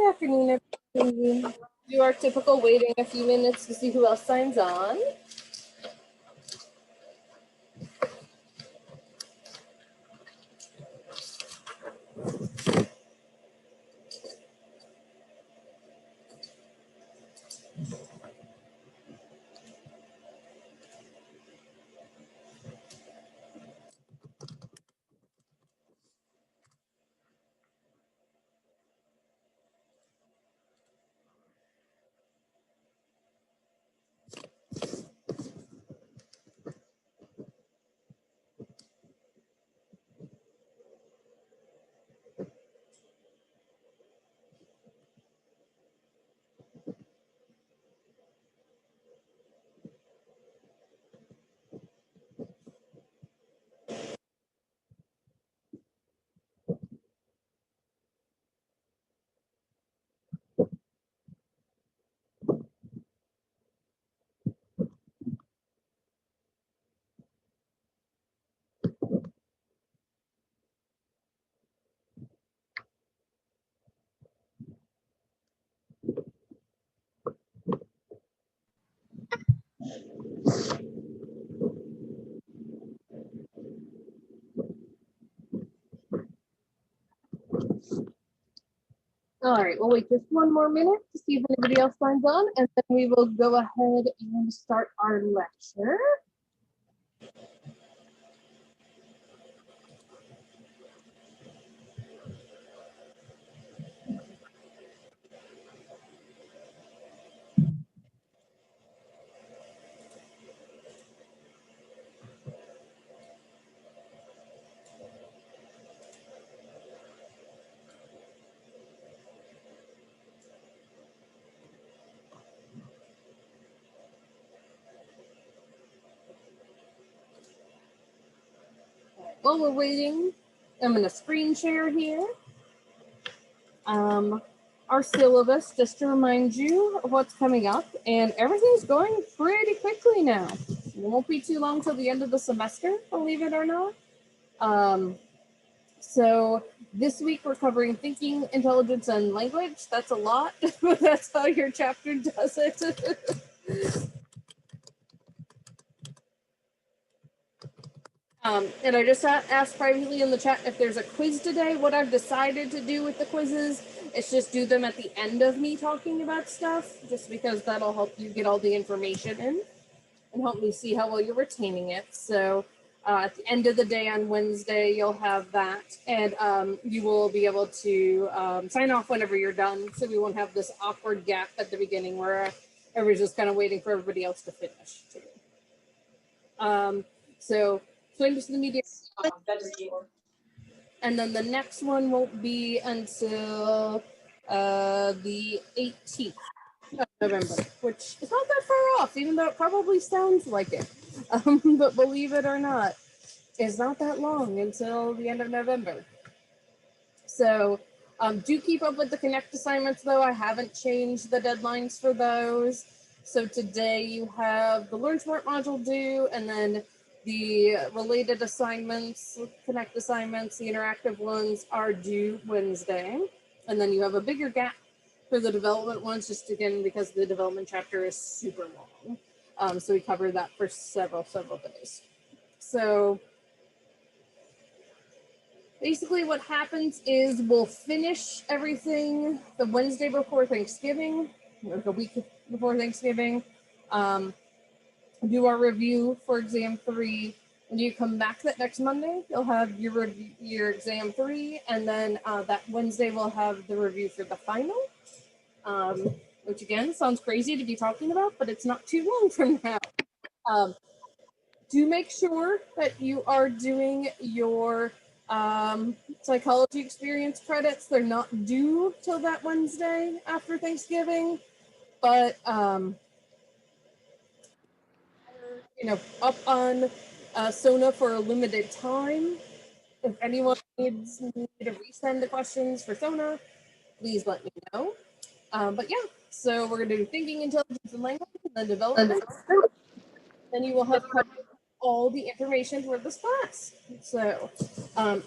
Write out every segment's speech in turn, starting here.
afternoon, everybody. Do our typical waiting a few minutes to see who else signs on. All right, we'll wait just one more minute to see if anybody else signs on, and then we will go ahead and start our lecture. While we're waiting, I'm going to screen share here. Our syllabus, just to remind you of what's coming up, and everything's going pretty quickly now. It won't be too long till the end of the semester, believe it or not. So this week we're covering thinking, intelligence, and language. That's a lot, but that's how your chapter does it. And I just asked privately in the chat if there's a quiz today. What I've decided to do with the quizzes is just do them at the end of me talking about stuff, just because that'll help you get all the information in and help me see how well you're retaining it. So at the end of the day on Wednesday, you'll have that, and you will be able to sign off whenever you're done, so we won't have this awkward gap at the beginning where everybody's just kind of waiting for everybody else to finish. So swing to the media. And then the next one won't be until the 18th of November, which is not that far off, even though it probably sounds like it. But believe it or not, it's not that long until the end of November. So do keep up with the Connect assignments, though. I haven't changed the deadlines for those. So today you have the Learn Smart module due, and then the related assignments, Connect assignments, the interactive ones are due Wednesday. And then you have a bigger gap for the development ones, just again, because the development chapter is super long. So we cover that for several days. So basically what happens is we'll finish everything the Wednesday before Thanksgiving, like a week before Thanksgiving, do our review for exam 3. When you come back that next Monday, you'll have your exam 3, and then that Wednesday we'll have the review for the final, which again sounds crazy to be talking about, but it's not too long from now. Do make sure that you are doing your psychology experience credits. They're not due till that Wednesday after Thanksgiving, but up on Sona for a limited time. If anyone needs me to resend the questions for Sona, please let me know. But yeah, so we're gonna do thinking, intelligence, and language, and then development. Then you will have covered all the information for this class. So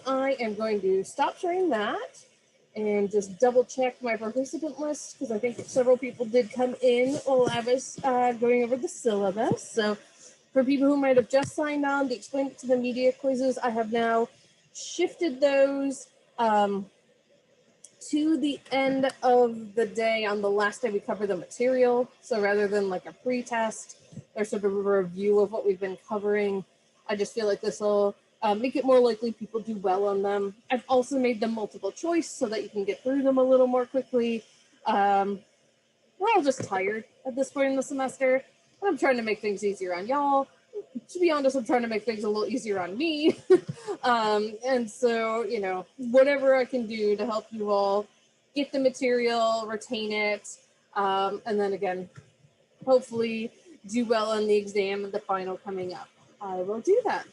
I am going to stop sharing that, and just double check my participant list, because I think several people did come in while I was going over the syllabus. So for people who might have just signed on, the Explain It to the Media quizzes, I have now shifted those to the end of the day on the last day we cover the material. So rather than like a pre-test or sort of a review of what we've been covering, I just feel like this will make it more likely people do well on them. I've also made them multiple choice so that you can get through them a little more quickly. We're all just tired at this point in the semester, and I'm trying to make things easier on y'all. To be honest, I'm trying to make things a little easier on me. And so, you know, whatever I can do to help you all get the material, retain it, and then again, hopefully do well on the exam and the final coming up. I will do that.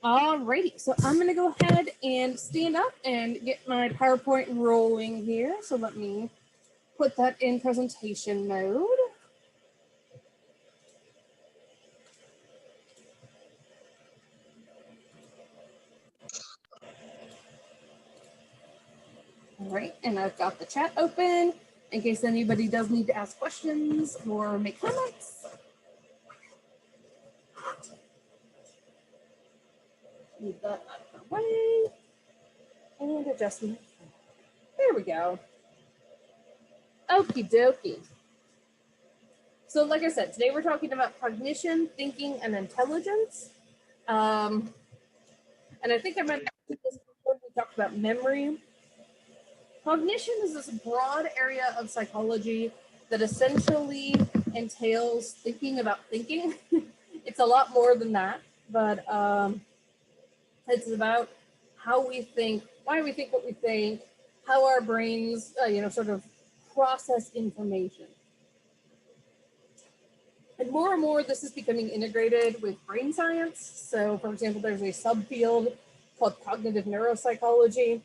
Alrighty, so I'm going to go ahead and stand up and get my PowerPoint rolling here. So let me put that in presentation mode. All right, and I've got the chat open in case anybody does need to ask questions or make comments. Move that out of the way and adjustment. There we go. Okie dokie. So like I said, today we're talking about cognition, thinking, and intelligence. And I think I mentioned this before we talked about memory. Cognition is this broad area of psychology that essentially entails thinking about thinking. It's a lot more than that, but it's about how we think, why we think what we think, how our brains, sort of process information. And more, this is becoming integrated with brain science. So, for example, there's a subfield called cognitive neuropsychology,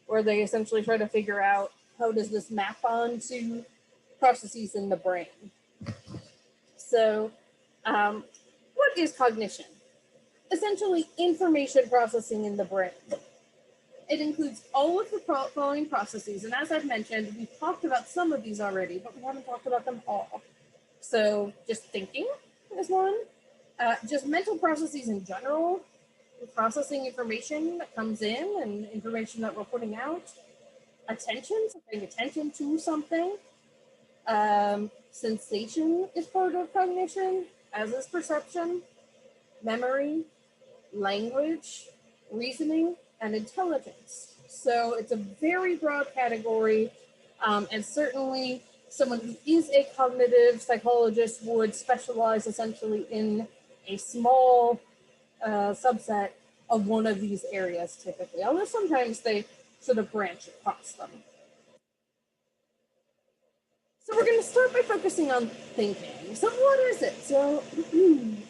where they essentially try to figure out how does this map onto processes in the brain. So, what is cognition? Essentially, information processing in the brain. It includes all of the following processes, and as I've mentioned, we've talked about some of these already, but we haven't talked about them all. So just thinking is one. Just mental processes in general, processing information that comes in and information that we're putting out. Attention, so paying attention to something. Sensation is part of cognition, as is perception, memory, language, reasoning, and intelligence. So it's a very broad category, and certainly someone who is a cognitive psychologist would specialize essentially in a small subset of one of these areas typically, although sometimes they sort of branch across them. So we're going to start by focusing on thinking. So what is it? So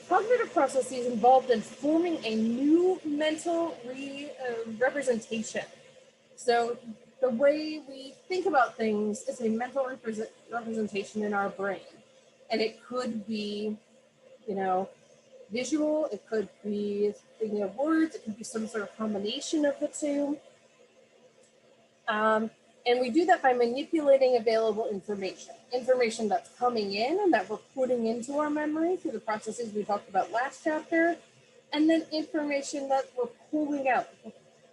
cognitive processes involved in forming a new mental representation. So the way we think about things is a mental representation in our brain. And it could be, visual, it could be thinking of words, it could be some sort of combination of the two. And we do that by manipulating available information that's coming in and that we're putting into our memory through the processes we talked about last chapter, and then information that we're pulling out.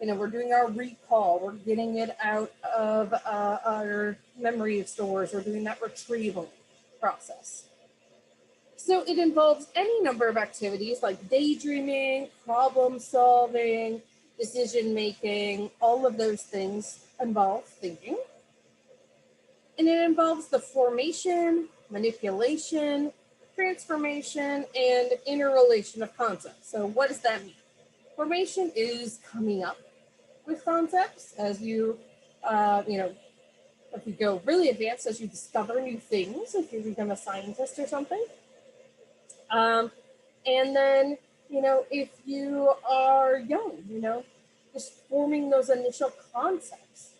We're doing our recall, we're getting it out of our memory stores, we're doing that retrieval process. So it involves any number of activities like daydreaming, problem solving, decision making, all of those things involve thinking. And it involves the formation, manipulation, transformation, and interrelation of concepts. So what does that mean? Formation is coming up with concepts as you, if you go really advanced, as you discover new things, if you become a scientist or something. And then, if you are young, just forming those initial concepts,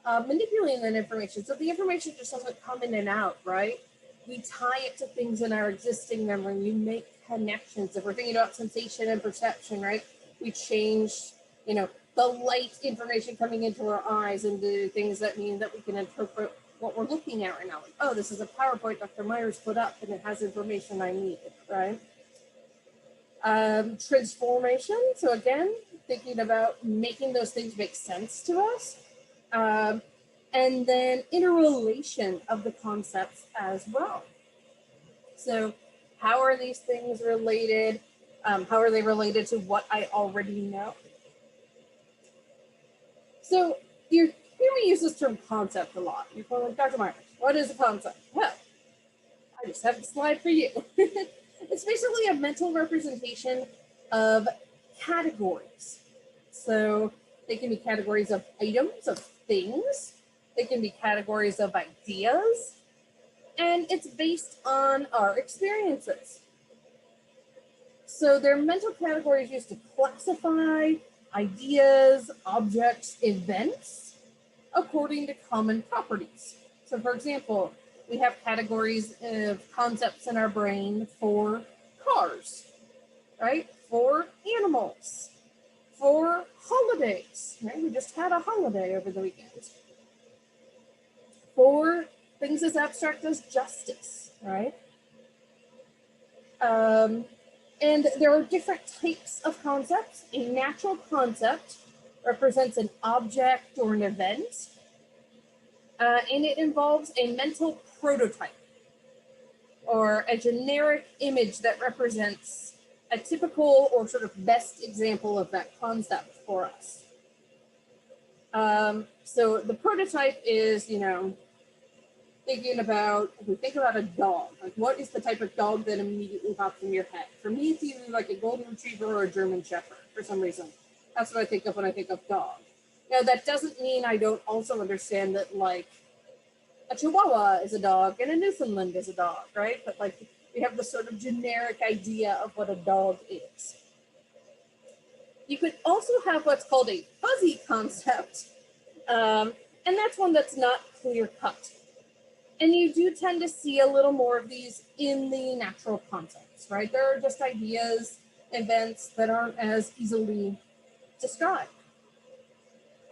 manipulating that information. So the information just doesn't come in and out, right? We tie it to things in our existing memory. We make connections. If we're thinking about sensation and perception, right? We change, the light information coming into our eyes and the things that mean that we can interpret what we're looking at right now. Like, oh, this is a PowerPoint Dr. Myers put up and it has information I need, right? Transformation. So again, thinking about making those things make sense to us. And then interrelation of the concepts as well. So how are these things related? How are they related to what I already know? So you hear me use this term concept a lot. You're probably like, Dr. Myers, what is a concept? Well, I just have a slide for you. It's basically a mental representation of categories. So they can be categories of items, of things. They can be categories of ideas. And it's based on our experiences. So they're mental categories used to classify ideas, objects, events according to common properties. So for example, we have categories of concepts in our brain for cars, right? For animals, for holidays, right? We just had a holiday over the weekend. For things as abstract as justice, right? And there are different types of concepts. A natural concept represents an object or an event, and it involves a mental prototype or a generic image that represents a typical or sort of best example of that concept for us. So the prototype is, thinking about, if we think about a dog, like what is the type of dog that immediately pops in your head? For me, it's either like a golden retriever or a German shepherd for some reason. That's what I think of when I think of dog. Now, that doesn't mean I don't also understand that like a Chihuahua is a dog and a Newfoundland is a dog, right? But like we have the sort of generic idea of what a dog is. You could also have what's called a fuzzy concept, and that's one that's not clear cut. And you do tend to see a little more of these in the natural concepts, right? There are just ideas, events that aren't as easily described.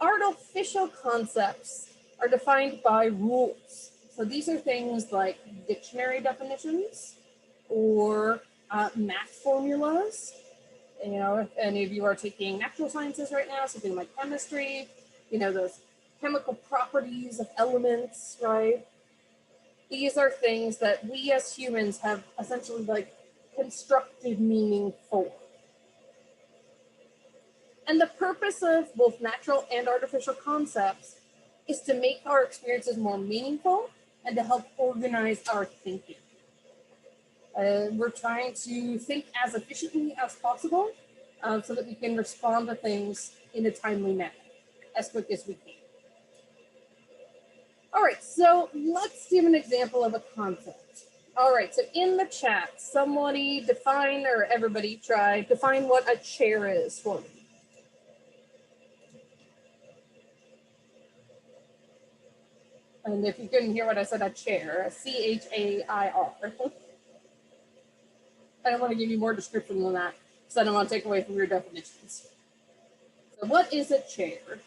Artificial concepts are defined by rules. So these are things like dictionary definitions or math formulas. If any of you are taking natural sciences right now, something like chemistry, those chemical properties of elements, right? These are things that we as humans have essentially like constructed meaning for. And the purpose of both natural and artificial concepts is to make our experiences more meaningful and to help organize our thinking. We're trying to think as efficiently as possible so that we can respond to things in a timely manner, as quick as we can. All right, so let's give an example of a concept. All right, so in the chat, somebody define, or everybody try, define what a chair is for me. And if you couldn't hear what I said, a chair, C-H-A-I-R. I don't want to give you more description than that, because I don't want to take away from your definitions. So what is a chair?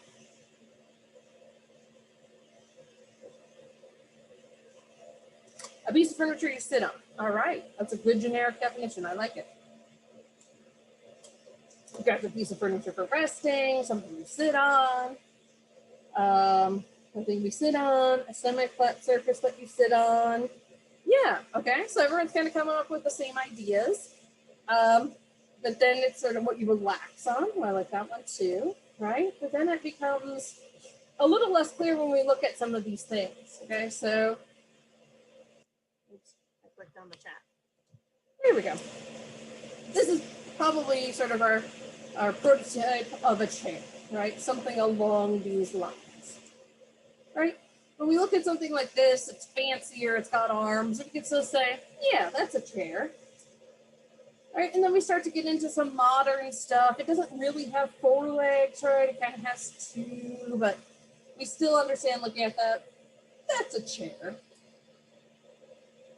A piece of furniture you sit on. All right, that's a good generic definition. I like it. You've got a piece of furniture for resting, something you sit on, something we sit on, a semi-flat surface that you sit on. Yeah, okay, so everyone's kind of coming up with the same ideas. But then it's sort of what you relax on. Well, I like that one too, right? But then it becomes a little less clear when we look at some of these things, okay? So, oops, I clicked on the chat. There we go. This is probably sort of our prototype of a chair, right? Something along these lines, right? When we look at something like this, it's fancier, it's got arms, we can still say, yeah, that's a chair. Right, and then we start to get into some modern stuff. It doesn't really have 4 legs, right? It kind of has 2, but we still understand looking at that. That's a chair,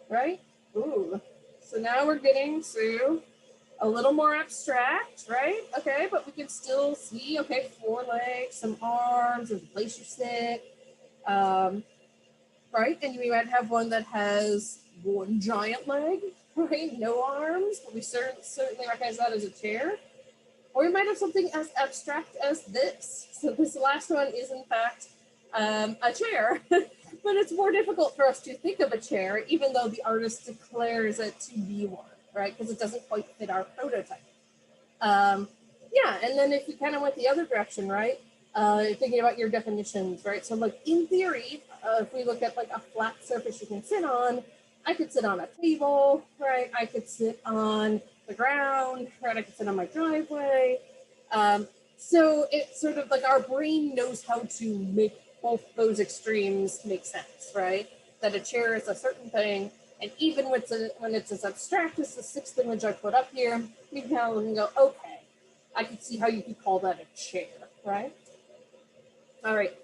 right? Ooh, so now we're getting to a little more abstract, right? Okay, but we can still see, okay, 4 legs, some arms, there's a place you sit, right? And we might have one that has one giant leg, right? No arms, but we certainly recognize that as a chair. Or we might have something as abstract as this. So this last one is in fact a chair, but it's more difficult for us to think of a chair, even though the artist declares it to be one, right? Because it doesn't quite fit our prototype. Yeah, and then if you kind of went the other direction, right? Thinking about your definitions, right? So like in theory, if we look at like a flat surface you can sit on, I could sit on a table, right? I could sit on the ground, right? I could sit on my driveway. So it's sort of like our brain knows how to make both those extremes make sense, right? That a chair is a certain thing, and even when it's as abstract as the 6th image I put up here, we can kind of look and go, okay, I can see how you could call that a chair, right? All right.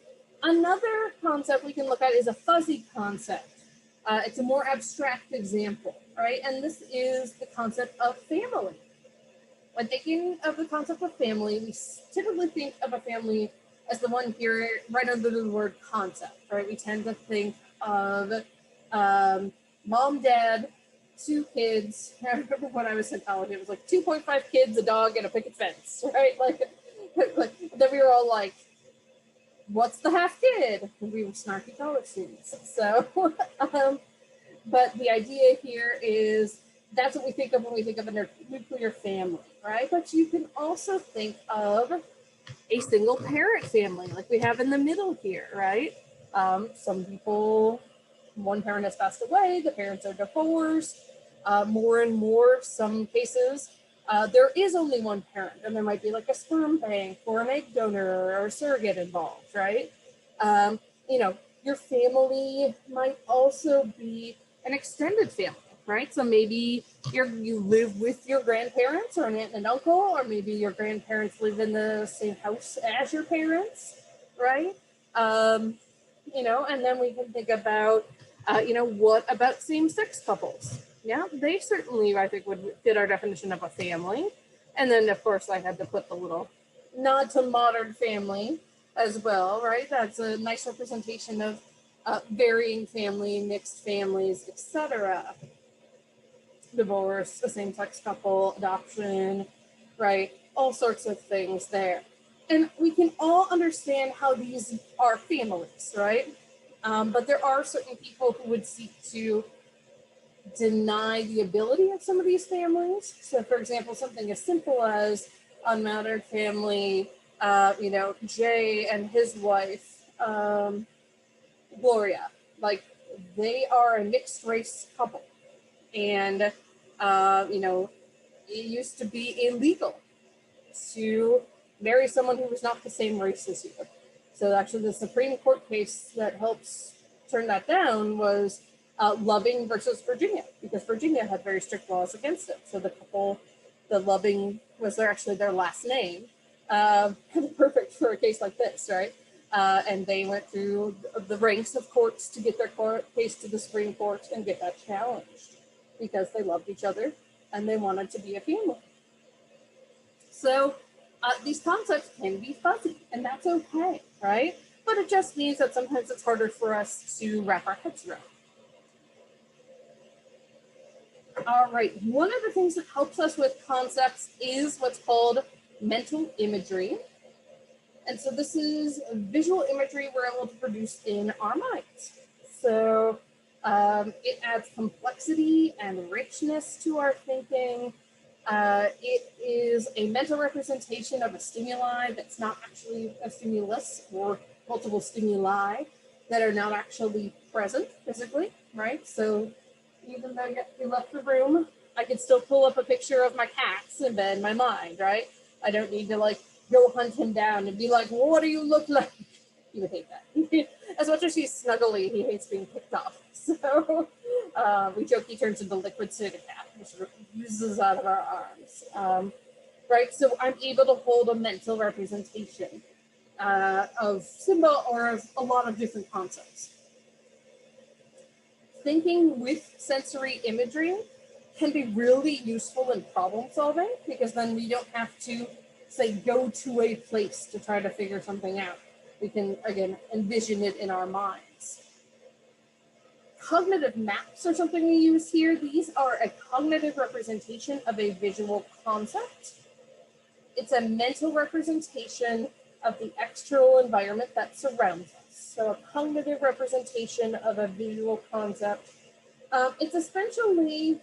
Another concept we can look at is a fuzzy concept. It's a more abstract example, right? And this is the concept of family. When thinking of the concept of family, we typically think of a family as the one here right under the word concept, right? We tend to think of mom, dad, 2 kids. I remember when I was in college, it was like 2.5 kids, a dog, and a picket fence, right? Like then we were all like, what's the half kid? We were snarky college students. So, but the idea here is that's what we think of when we think of a nuclear family, right? But you can also think of a single parent family like we have in the middle here, right? Some people, one parent has passed away, the parents are divorced. More and more, some cases, there is only one parent, and there might be like a sperm bank or an egg donor or a surrogate involved, right? You know, your family might also be an extended family, right? So maybe you live with your grandparents or an aunt and an uncle, or maybe your grandparents live in the same house as your parents, right? You know, and then we can think about, you know, what about same-sex couples? Yeah, they certainly, I think, would fit our definition of a family. And then, of course, I had to put the little nod to modern family as well, right? That's a nice representation of varying family, mixed families, etc. Divorce, a same-sex couple, adoption, right? All sorts of things there. And we can all understand how these are families, right? But there are certain people who would seek to deny the ability of some of these families. So, for example, something as simple as unmarried family, you know, Jay and his wife, Gloria, like they are a mixed race couple. And, you know, it used to be illegal to marry someone who was not the same race as you. So actually the Supreme Court case that helps turn that down was Loving versus Virginia, because Virginia had very strict laws against it. So the couple, the Loving was actually their last name. Perfect for a case like this, right? And they went through the ranks of courts to get their case to the Supreme Court and get that challenged because they loved each other and they wanted to be a family. So these concepts can be fuzzy, and that's okay, right? But it just means that sometimes it's harder for us to wrap our heads around. All right, one of the things that helps us with concepts is what's called mental imagery. And so this is visual imagery we're able to produce in our minds. So it adds complexity and richness to our thinking. It is a mental representation of a stimuli that's not actually a stimulus, or multiple stimuli that are not actually present physically, right? So even though you left the room, I could still pull up a picture of my cats in bed in my mind, right? I don't need to like go hunt him down and be like, well, what do you look like? He would hate that. As much as he's snuggly, he hates being picked off. So we joke he turns into liquid soda cat, which oozes out of our arms. Right, so I'm able to hold a mental representation of Simba or of a lot of different concepts. Thinking with sensory imagery can be really useful in problem solving, because then we don't have to, say, go to a place to try to figure something out. We can, again, envision it in our minds. Cognitive maps are something we use here. These are a cognitive representation of a visual concept. It's a mental representation of the external environment that surrounds us. So a cognitive representation of a visual concept. It's essentially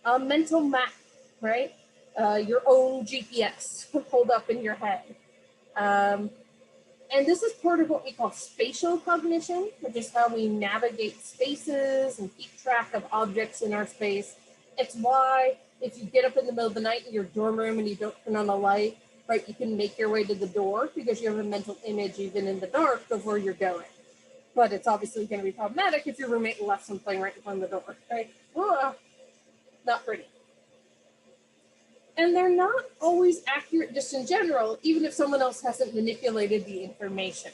a mental map, right? Your own GPS pulled up in your head. And this is part of what we call spatial cognition, which is how we navigate spaces and keep track of objects in our space. It's why if you get up in the middle of the night in your dorm room and you don't turn on the light, right, you can make your way to the door because you have a mental image even in the dark of where you're going. But it's obviously going to be problematic if your roommate left something right in front of the door, right? Not pretty. And they're not always accurate just in general, even if someone else hasn't manipulated the information.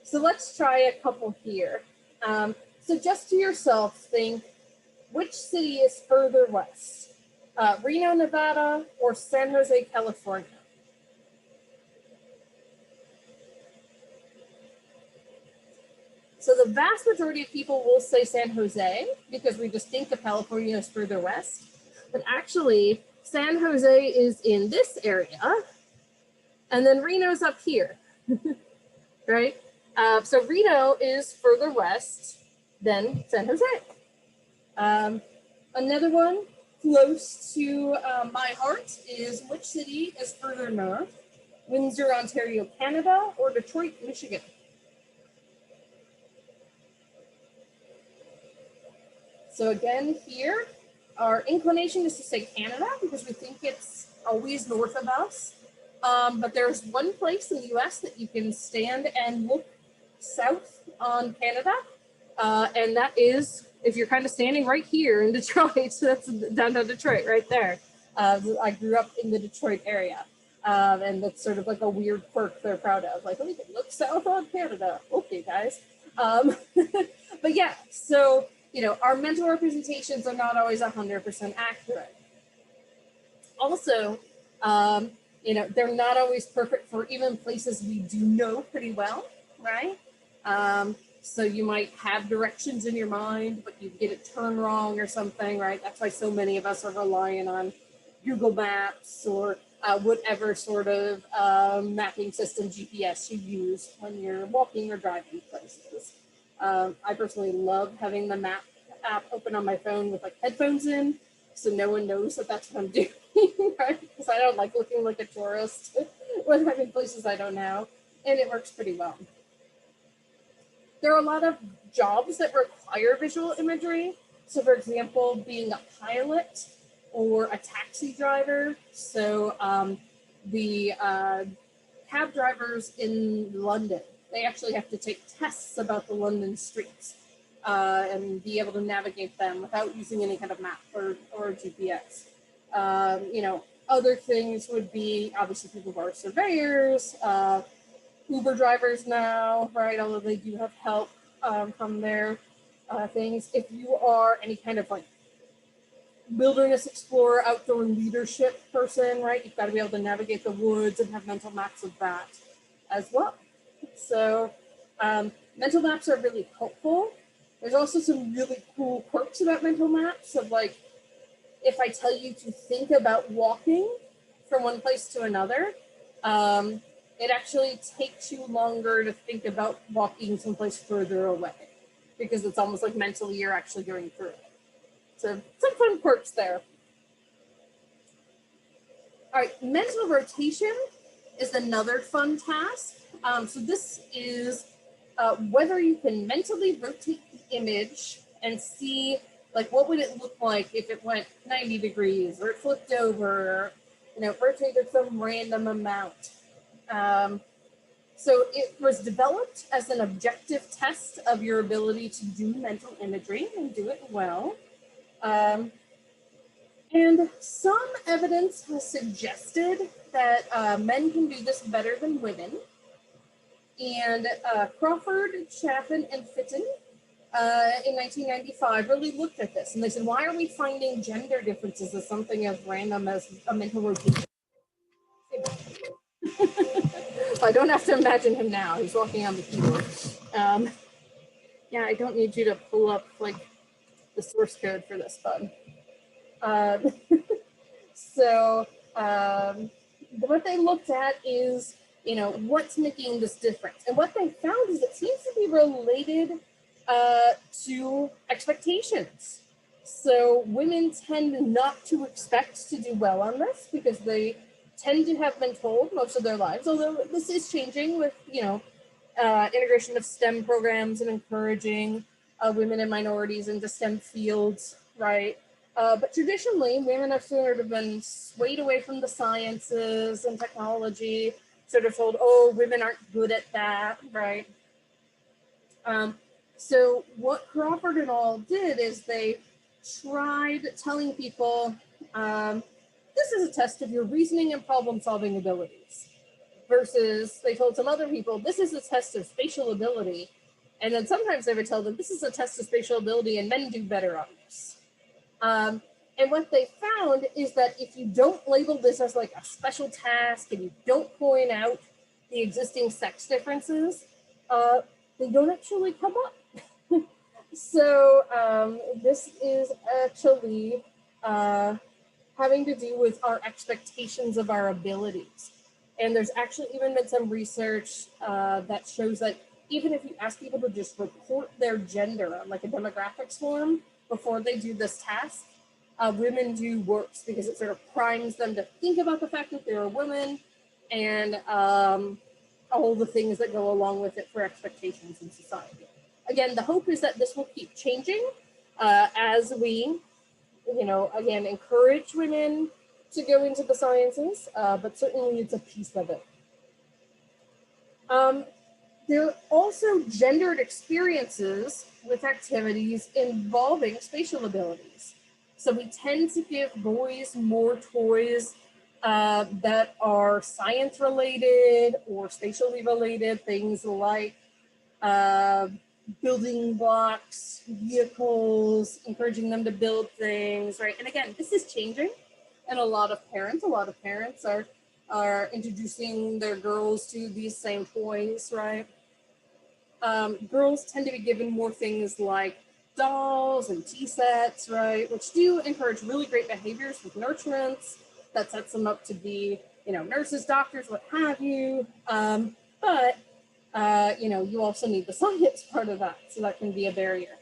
So let's try a couple here. So just to yourself, think, which city is further west? Reno, Nevada, or San Jose, California? So the vast majority of people will say San Jose because we just think of California as further west. But actually, San Jose is in this area, and then Reno's up here, right? So Reno is further west than San Jose. Another one close to my heart is, which city is further north? Windsor, Ontario, Canada, or Detroit, Michigan? So again, here, our inclination is to say Canada because we think it's always north of us. But there's one place in the US that you can stand and look south on Canada. And that is, if you're kind of standing right here in Detroit, so that's downtown Detroit right there. I grew up in the Detroit area. And that's sort of like a weird quirk they're proud of. Like, oh, you can look south on Canada. Okay, guys. But yeah, so, you know, our mental representations are not always 100% accurate. Also, you know, they're not always perfect for even places we do know pretty well, right? So you might have directions in your mind, but you get it turned wrong or something, right? That's why so many of us are relying on Google Maps or whatever sort of mapping system GPS you use when you're walking or driving places. I personally love having the map app open on my phone with like headphones in, so no one knows that that's what I'm doing, right? Because I don't like looking like a tourist when I'm in places I don't know, and it works pretty well. There are a lot of jobs that require visual imagery. So for example, being a pilot or a taxi driver. So the cab drivers in London, they actually have to take tests about the London streets and be able to navigate them without using any kind of map or GPS. You know, other things would be obviously people who are surveyors, Uber drivers now, right? Although they do have help from their things. If you are any kind of like wilderness explorer, outdoor leadership person, right? You've got to be able to navigate the woods and have mental maps of that as well. So mental maps are really helpful. There's also some really cool quirks about mental maps of like, if I tell you to think about walking from one place to another, it actually takes you longer to think about walking someplace further away because it's almost like mentally you're actually going through it. So some fun quirks there. All right, mental rotation is another fun task. So this is whether you can mentally rotate the image and see like what would it look like if it went 90 degrees or it flipped over, or, you know, rotated some random amount. So it was developed as an objective test of your ability to do mental imagery and do it well. And some evidence has suggested that men can do this better than women. And Crawford, Chaffin, and Fitton in 1995 really looked at this, and they said, why are we finding gender differences as something as random as a mental rotation? I don't have to imagine him now. He's walking on the keyboard. Yeah, I don't need you to pull up like the source code for this, bud. So what they looked at is, what's making this difference? And what they found is it seems to be related to expectations. So women tend not to expect to do well on this because they tend to have been told most of their lives, although this is changing with, integration of STEM programs and encouraging women and minorities into STEM fields, right? But traditionally, women have sort of been swayed away from the sciences and technology, sort of told, oh, women aren't good at that, right? So what Crawford et al. Did is they tried telling people, this is a test of your reasoning and problem-solving abilities, versus they told some other people, this is a test of spatial ability. And then sometimes they would tell them, this is a test of spatial ability and men do better on this. And what they found is that if you don't label this as like a special task and you don't point out the existing sex differences, they don't actually come up. So this is actually having to do with our expectations of our abilities. And there's actually even been some research that shows that even if you ask people to just report their gender on like a demographics form before they do this task, women do worse because it sort of primes them to think about the fact that they're a woman and all the things that go along with it for expectations in society. Again, the hope is that this will keep changing as we, again, encourage women to go into the sciences, but certainly it's a piece of it. There are also gendered experiences with activities involving spatial abilities. So we tend to give boys more toys that are science related or spatially related, things like building blocks, vehicles, encouraging them to build things, right? And again, this is changing, and a lot of parents are introducing their girls to these same toys, right? Girls tend to be given more things like dolls and tea sets, right? Which do encourage really great behaviors with nurturance that sets them up to be, nurses, doctors, what have you. But you also need the science part of that, so that can be a barrier.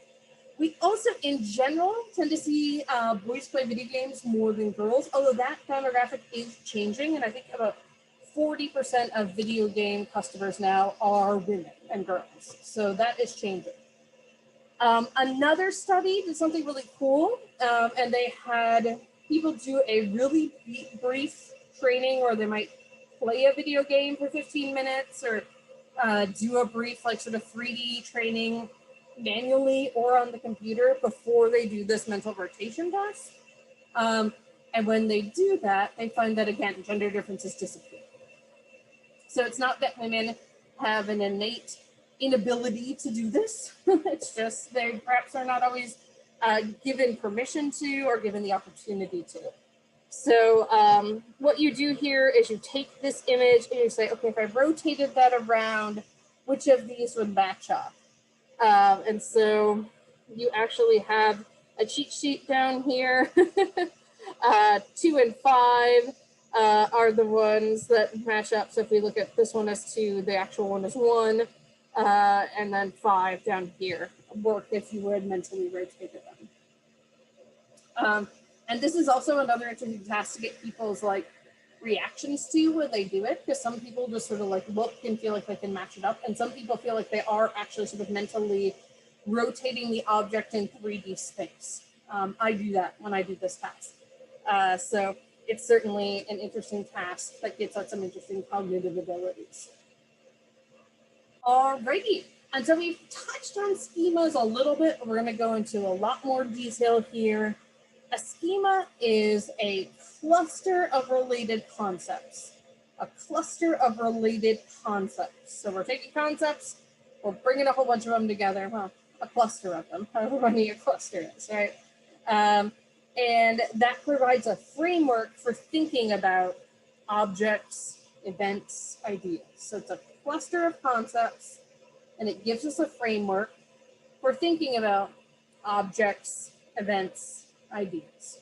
We also, in general, tend to see boys play video games more than girls, although that demographic is changing, and I think about 40% of video game customers now are women and girls, so that is changing. Another study did something really cool, and they had people do a really brief training, or they might play a video game for 15 minutes, or do a brief like sort of 3D training manually or on the computer before they do this mental rotation test. And when they do that, they find that, again, gender differences disappear. So it's not that women have an innate inability to do this. It's just they perhaps are not always given permission to or given the opportunity to. So what you do here is you take this image and you say, okay, if I rotated that around, which of these would match up? And so you actually have a cheat sheet down here. 2 and 5 are the ones that match up. So if we look at this one as 2, the actual one is 1, and then 5 down here work if you would mentally rotate them. And this is also another interesting task to get people's reactions to when they do it, because some people just sort of look and feel like they can match it up, and some people feel like they are actually sort of mentally rotating the object in 3D space. I do that when I do this task. So it's certainly an interesting task that gets at some interesting cognitive abilities. Alrighty, and so we've touched on schemas a little bit. We're going to go into a lot more detail here. A schema is a cluster of related concepts. A cluster of related concepts. So we're taking concepts, we're bringing a whole bunch of them together. Well, a cluster of them, however many a cluster is, right? And that provides a framework for thinking about objects, events, ideas. So it's a cluster of concepts, and it gives us a framework for thinking about objects, events, ideas.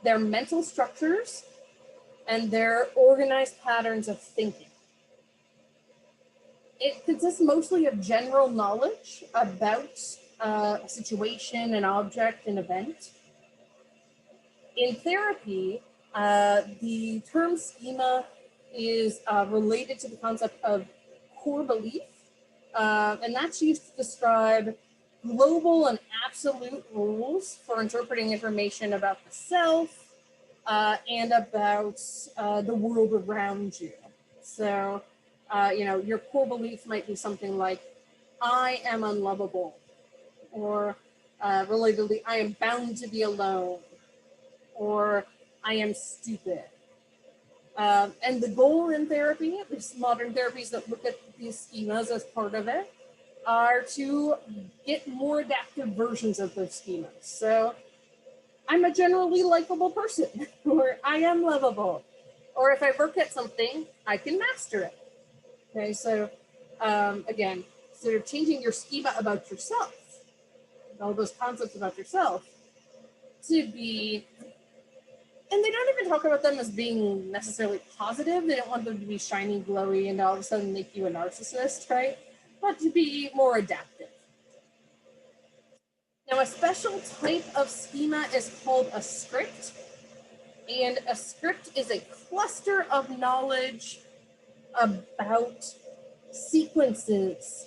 They're mental structures, and they're organized patterns of thinking. It consists mostly of general knowledge about a situation, an object, an event. In therapy, the term schema is related to the concept of core belief, and that's used to describe global and absolute rules for interpreting information about the self and about the world around you. So, your core belief might be something like, I am unlovable, or relatedly, I am bound to be alone, or I am stupid. And the goal in therapy, at least modern therapies that look at these schemas as part of it, are to get more adaptive versions of those schemas. So I'm a generally likable person, or I am lovable, or if I work at something, I can master it. Okay, so again, sort of changing your schema about yourself, all those concepts about yourself, to be, and they don't even talk about them as being necessarily positive. They don't want them to be shiny, glowy, and all of a sudden make you a narcissist, right? But to be more adaptive. Now, a special type of schema is called a script, and a script is a cluster of knowledge about sequences.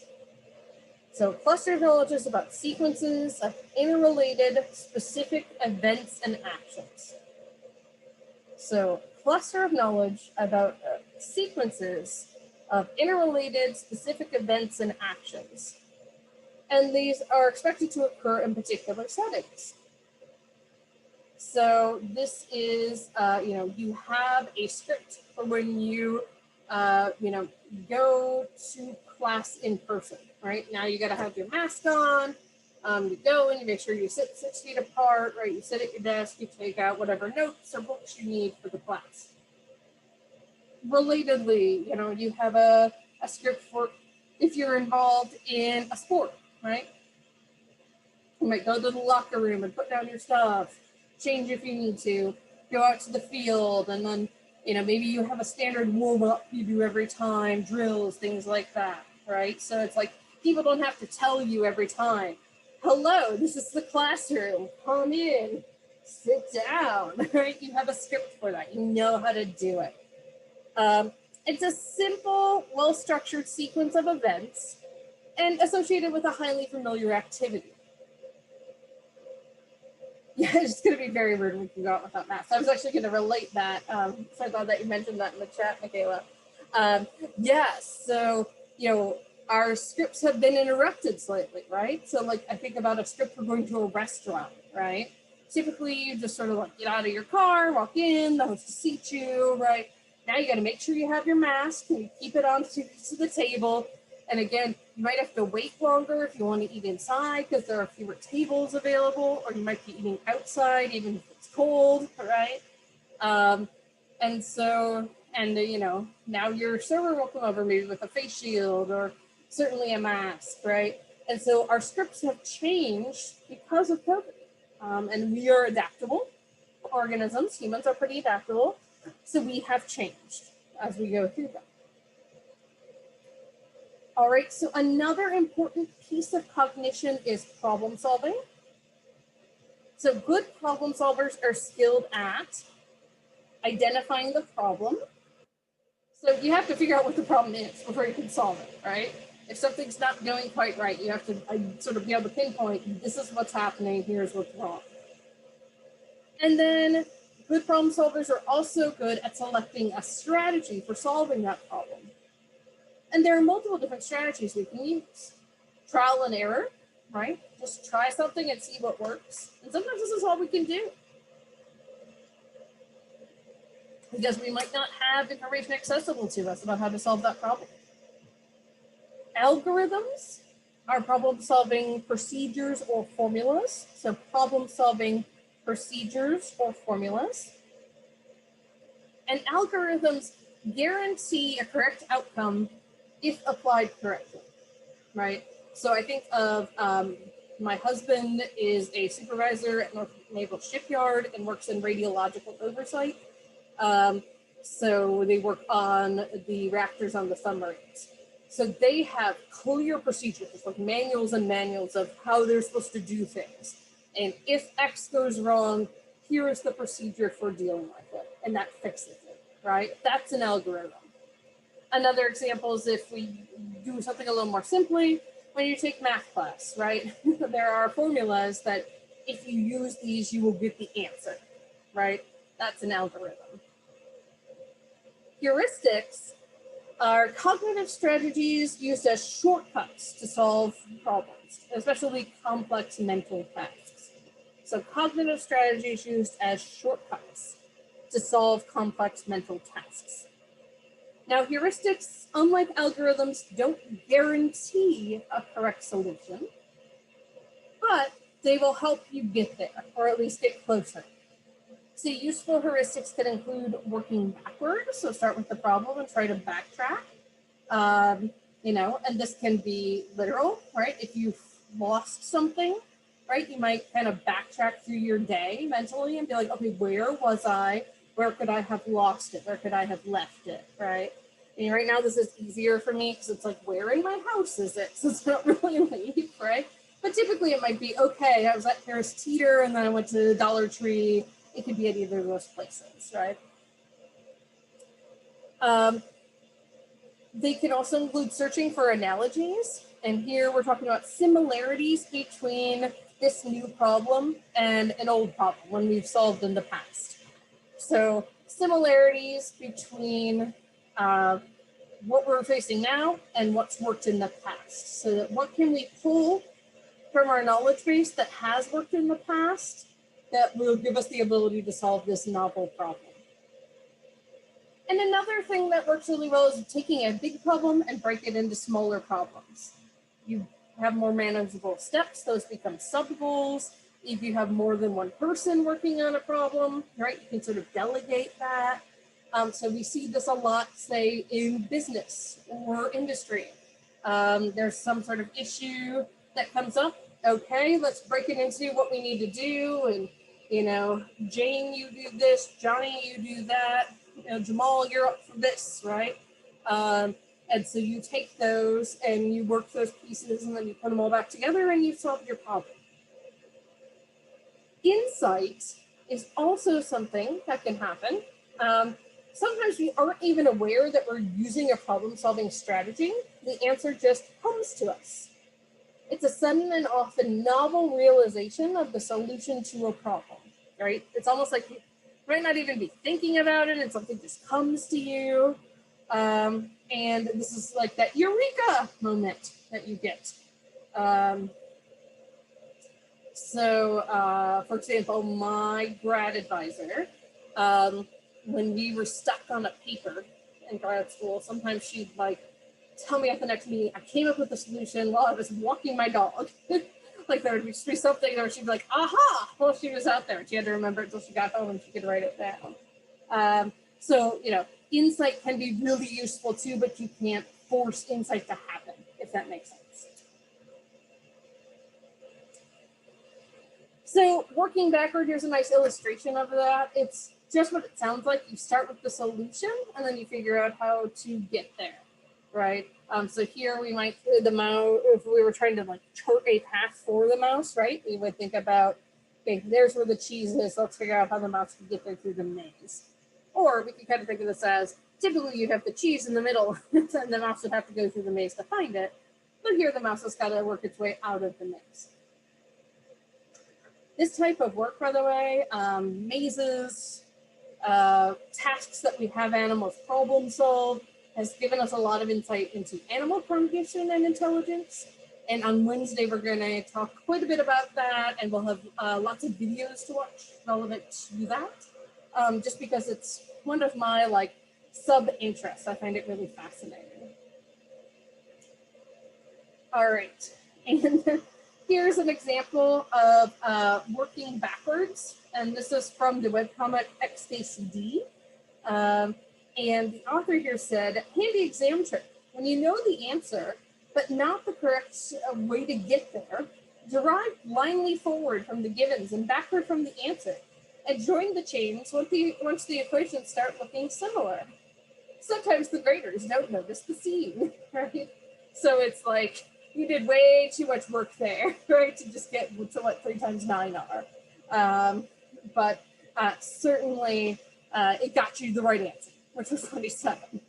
So cluster of knowledge is about sequences of interrelated specific events and actions. So cluster of knowledge about sequences of interrelated specific events and actions. And these are expected to occur in particular settings. So this is, you have a script for when you, go to class in person, right? Now you got to have your mask on. You go and you make sure you sit 6 feet apart, right? You sit at your desk, you take out whatever notes or books you need for the class. Relatedly, you have a script for if you're involved in a sport, right? You might go to the locker room and put down your stuff, change if you need to, go out to the field, and then, maybe you have a standard warm-up you do every time, drills, things like that, right? So it's like people don't have to tell you every time, hello, this is the classroom, come in, sit down, right? You have a script for that. You know how to do it. It's a simple, well-structured sequence of events and associated with a highly familiar activity. Yeah, it's going to be very rude when we can go out without masks. I was actually going to relate that. So I thought that you mentioned that in the chat, Michaela. So, our scripts have been interrupted slightly, right? So like I think about a script for going to a restaurant, right? Typically you just sort of like get out of your car, walk in, the hostess seats you, right? Now you got to make sure you have your mask and you keep it on to the table. And again, you might have to wait longer if you want to eat inside because there are fewer tables available, or you might be eating outside even if it's cold, right? Now your server will come over maybe with a face shield or certainly a mask, right? And so our scripts have changed because of COVID. And we are adaptable organisms. Humans are pretty adaptable. So we have changed as we go through them. All right, so another important piece of cognition is problem solving. So good problem solvers are skilled at identifying the problem. So you have to figure out what the problem is before you can solve it, right? If something's not going quite right, you have to sort of be able to pinpoint, this is what's happening, here's what's wrong. And then good problem solvers are also good at selecting a strategy for solving that problem. And there are multiple different strategies we can use. Trial and error, right? Just try something and see what works. And sometimes this is all we can do, because we might not have information accessible to us about how to solve that problem. Algorithms are problem-solving procedures or formulas. So problem-solving procedures or formulas. And algorithms guarantee a correct outcome if applied correctly, right? So I think of my husband is a supervisor at North Naval Shipyard and works in radiological oversight. So they work on the reactors on the submarines. So they have clear procedures, like manuals and manuals of how they're supposed to do things. And if X goes wrong, here is the procedure for dealing with it, and that fixes it, right? That's an algorithm. Another example is if we do something a little more simply, when you take math class, right? There are formulas that if you use these, you will get the answer, right? That's an algorithm. Heuristics are cognitive strategies used as shortcuts to solve problems, especially complex mental tasks. So cognitive strategies used as shortcuts to solve complex mental tasks. Now, heuristics, unlike algorithms, don't guarantee a correct solution, but they will help you get there, or at least get closer. So useful heuristics can include working backwards, so start with the problem and try to backtrack. And this can be literal, right? If you've lost something, right, you might kind of backtrack through your day mentally and be like, okay, where was I? Where could I have lost it? Where could I have left it, right? And right now this is easier for me because it's like, where in my house is it? So it's not really late, right? But typically it might be, okay, I was at Harris Teeter and then I went to Dollar Tree. It could be at either of those places, right? They can also include searching for analogies. And here we're talking about similarities between this new problem and an old problem, one we've solved in the past. So similarities between what we're facing now and what's worked in the past. So that what can we pull from our knowledge base that has worked in the past that will give us the ability to solve this novel problem. And another thing that works really well is taking a big problem and break it into smaller problems. You have more manageable steps, those become sub-goals. If you have more than one person working on a problem, right, you can sort of delegate that. So we see this a lot, say, in business or industry. There's some sort of issue that comes up. Okay, let's break it into what we need to do. And, Jane, you do this. Johnny, you do that. Jamal, you're up for this, right? And so you take those and you work those pieces and then you put them all back together and you solve your problem. Insight is also something that can happen. Sometimes we aren't even aware that we're using a problem-solving strategy. The answer just comes to us. It's a sudden and often novel realization of the solution to a problem, right? It's almost like you might not even be thinking about it and something just comes to you. And this is like that eureka moment that you get. For example, my grad advisor, when we were stuck on a paper in grad school, sometimes she'd tell me at the next meeting, I came up with a solution while I was walking my dog. Like there would be something, or she'd be like, aha, well, she was out there. She had to remember it until she got home and she could write it down. Insight can be really useful too, but you can't force insight to happen, if that makes sense. So working backward, here's a nice illustration of that. It's just what it sounds like. You start with the solution and then you figure out how to get there, right? So here we might, the mouse, if we were trying to chart a path for the mouse, right? We would think about, okay, there's where the cheese is. Let's figure out how the mouse can get there through the maze. Or we can kind of think of this as, typically you'd have the cheese in the middle and the mouse would have to go through the maze to find it. But here the mouse has got to work its way out of the maze. This type of work, by the way, mazes, tasks that we have animals problem solve, has given us a lot of insight into animal cognition and intelligence. And on Wednesday, we're going to talk quite a bit about that, and we'll have lots of videos to watch relevant to that, just because it's one of my sub-interests. I find it really fascinating. All right, And here's an example of working backwards. And this is from the webcomic XKCD. And the author here said, handy exam trick. When you know the answer, but not the correct way to get there, derive blindly forward from the givens and backward from the answer, and join the chains once the equations start looking similar. Sometimes the graders don't notice the seam, right? So it's like, you did way too much work there, right, to just get to what 3 times 9 are. But certainly it got you the right answer, which was 27.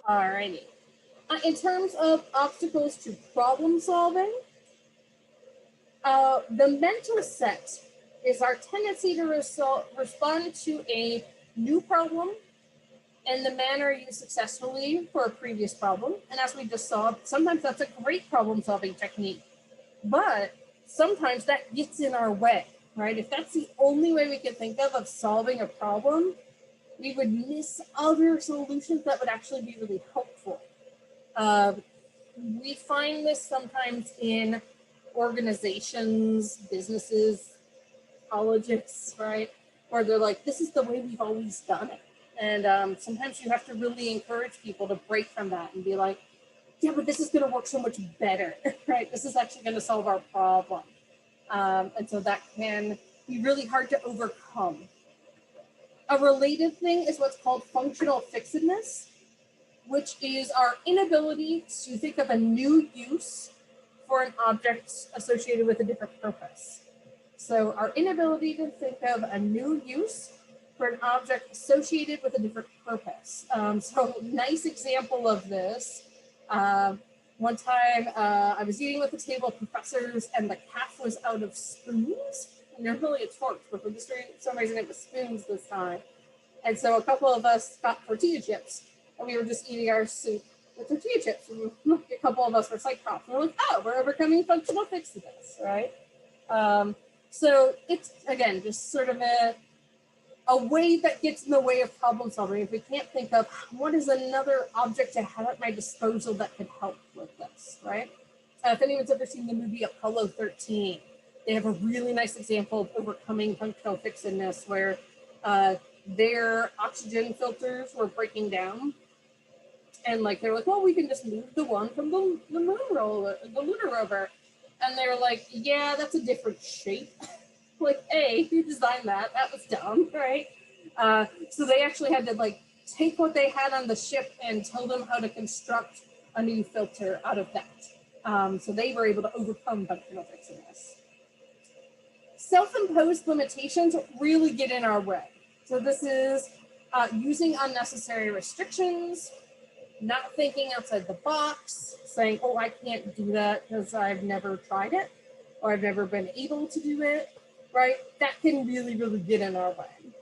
Alrighty. In terms of obstacles to problem solving, the mentor set is our tendency to respond to a new problem in the manner used successfully for a previous problem. And as we just saw, sometimes that's a great problem solving technique, but sometimes that gets in our way, right? If that's the only way we can think of solving a problem, we would miss other solutions that would actually be really helpful. We find this sometimes in organizations, businesses, colleges, right? Where they're like, this is the way we've always done it. And sometimes you have to really encourage people to break from that and be like, yeah, but this is going to work so much better, right? This is actually going to solve our problem. And so that can be really hard to overcome. A related thing is what's called functional fixedness, which is our inability to think of a new use for an object associated with a different purpose. So our inability to think of a new use for an object associated with a different purpose. So nice example of this. One time I was eating with a table of professors and the calf was out of spoons. Normally it's forks, but for some reason it was spoons this time. And so a couple of us got tortilla chips and we were just eating our soup with tortilla chips. And a couple of us were psychops. And we're like, oh, we're overcoming functional fixedness, right? So it's, again, just sort of a way that gets in the way of problem solving. If we can't think of what is another object I have at my disposal that could help with this, right? If anyone's ever seen the movie Apollo 13, they have a really nice example of overcoming functional fixedness where their oxygen filters were breaking down. And like, they're like, well, we can just move the one from the lunar rover. And they're like, yeah, that's a different shape. Like, hey, who designed that? That was dumb, right? So they actually had to like take what they had on the ship and tell them how to construct a new filter out of that. So they were able to overcome functional fixedness. Self-imposed limitations really get in our way. So this is using unnecessary restrictions, not thinking outside the box, saying, oh, I can't do that because I've never tried it or I've never been able to do it, right? That can really, really get in our way.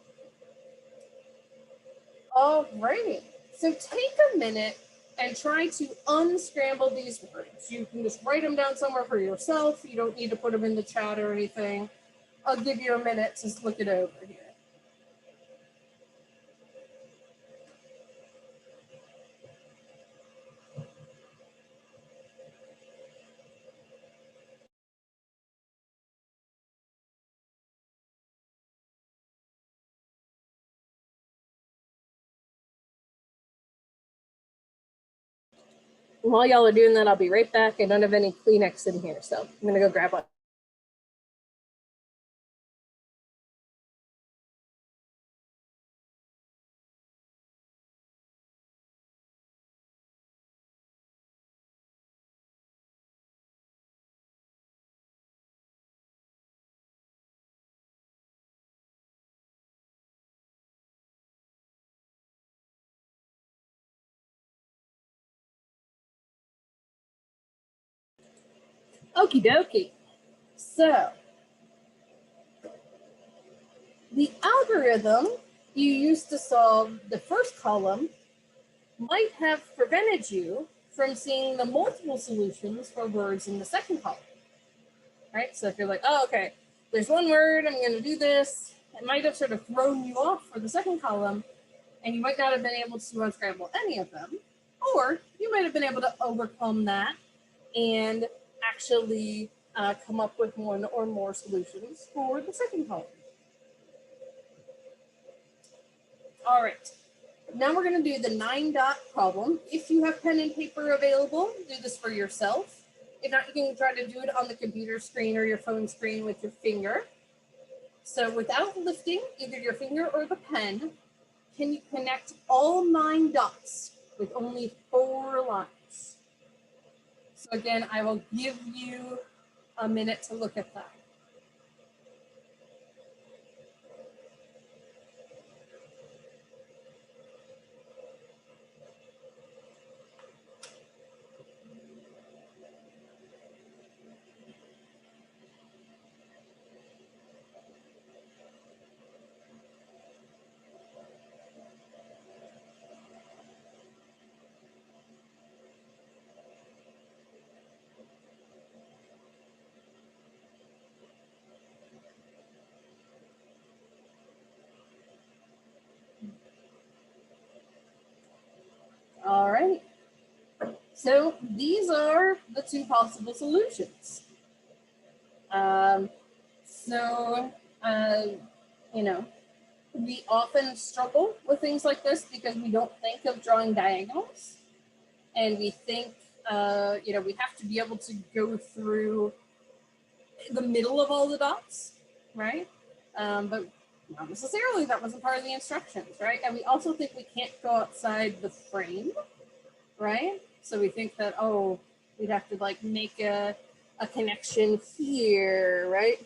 All right, so take a minute and try to unscramble these words. You can just write them down somewhere for yourself. You don't need to put them in the chat or anything. I'll give you a minute to look it over here. While y'all are doing that, I'll be right back. I don't have any Kleenex in here, so I'm gonna go grab one. Okie dokie. So the algorithm you used to solve the first column might have prevented you from seeing the multiple solutions for words in the second column, right? So if you're like, oh, okay, there's one word, I'm going to do this, it might have sort of thrown you off for the second column, and you might not have been able to unscramble any of them. Or you might have been able to overcome that and actually come up with one or more solutions for the second column. All right, now we're going to do the 9-dot problem. If you have pen and paper available, do this for yourself. If not, you can try to do it on the computer screen or your phone screen with your finger. So without lifting either your finger or the pen, can you connect all 9 dots with only 4 lines? So again, I will give you a minute to look at that. All right. So these are the 2 possible solutions. You know, we often struggle with things like this because we don't think of drawing diagonals, and we think, you know, we have to be able to go through the middle of all the dots, right? But not necessarily, that wasn't part of the instructions, right? And we also think we can't go outside the frame, right? So we think that, oh, we'd have to like make a connection here, right?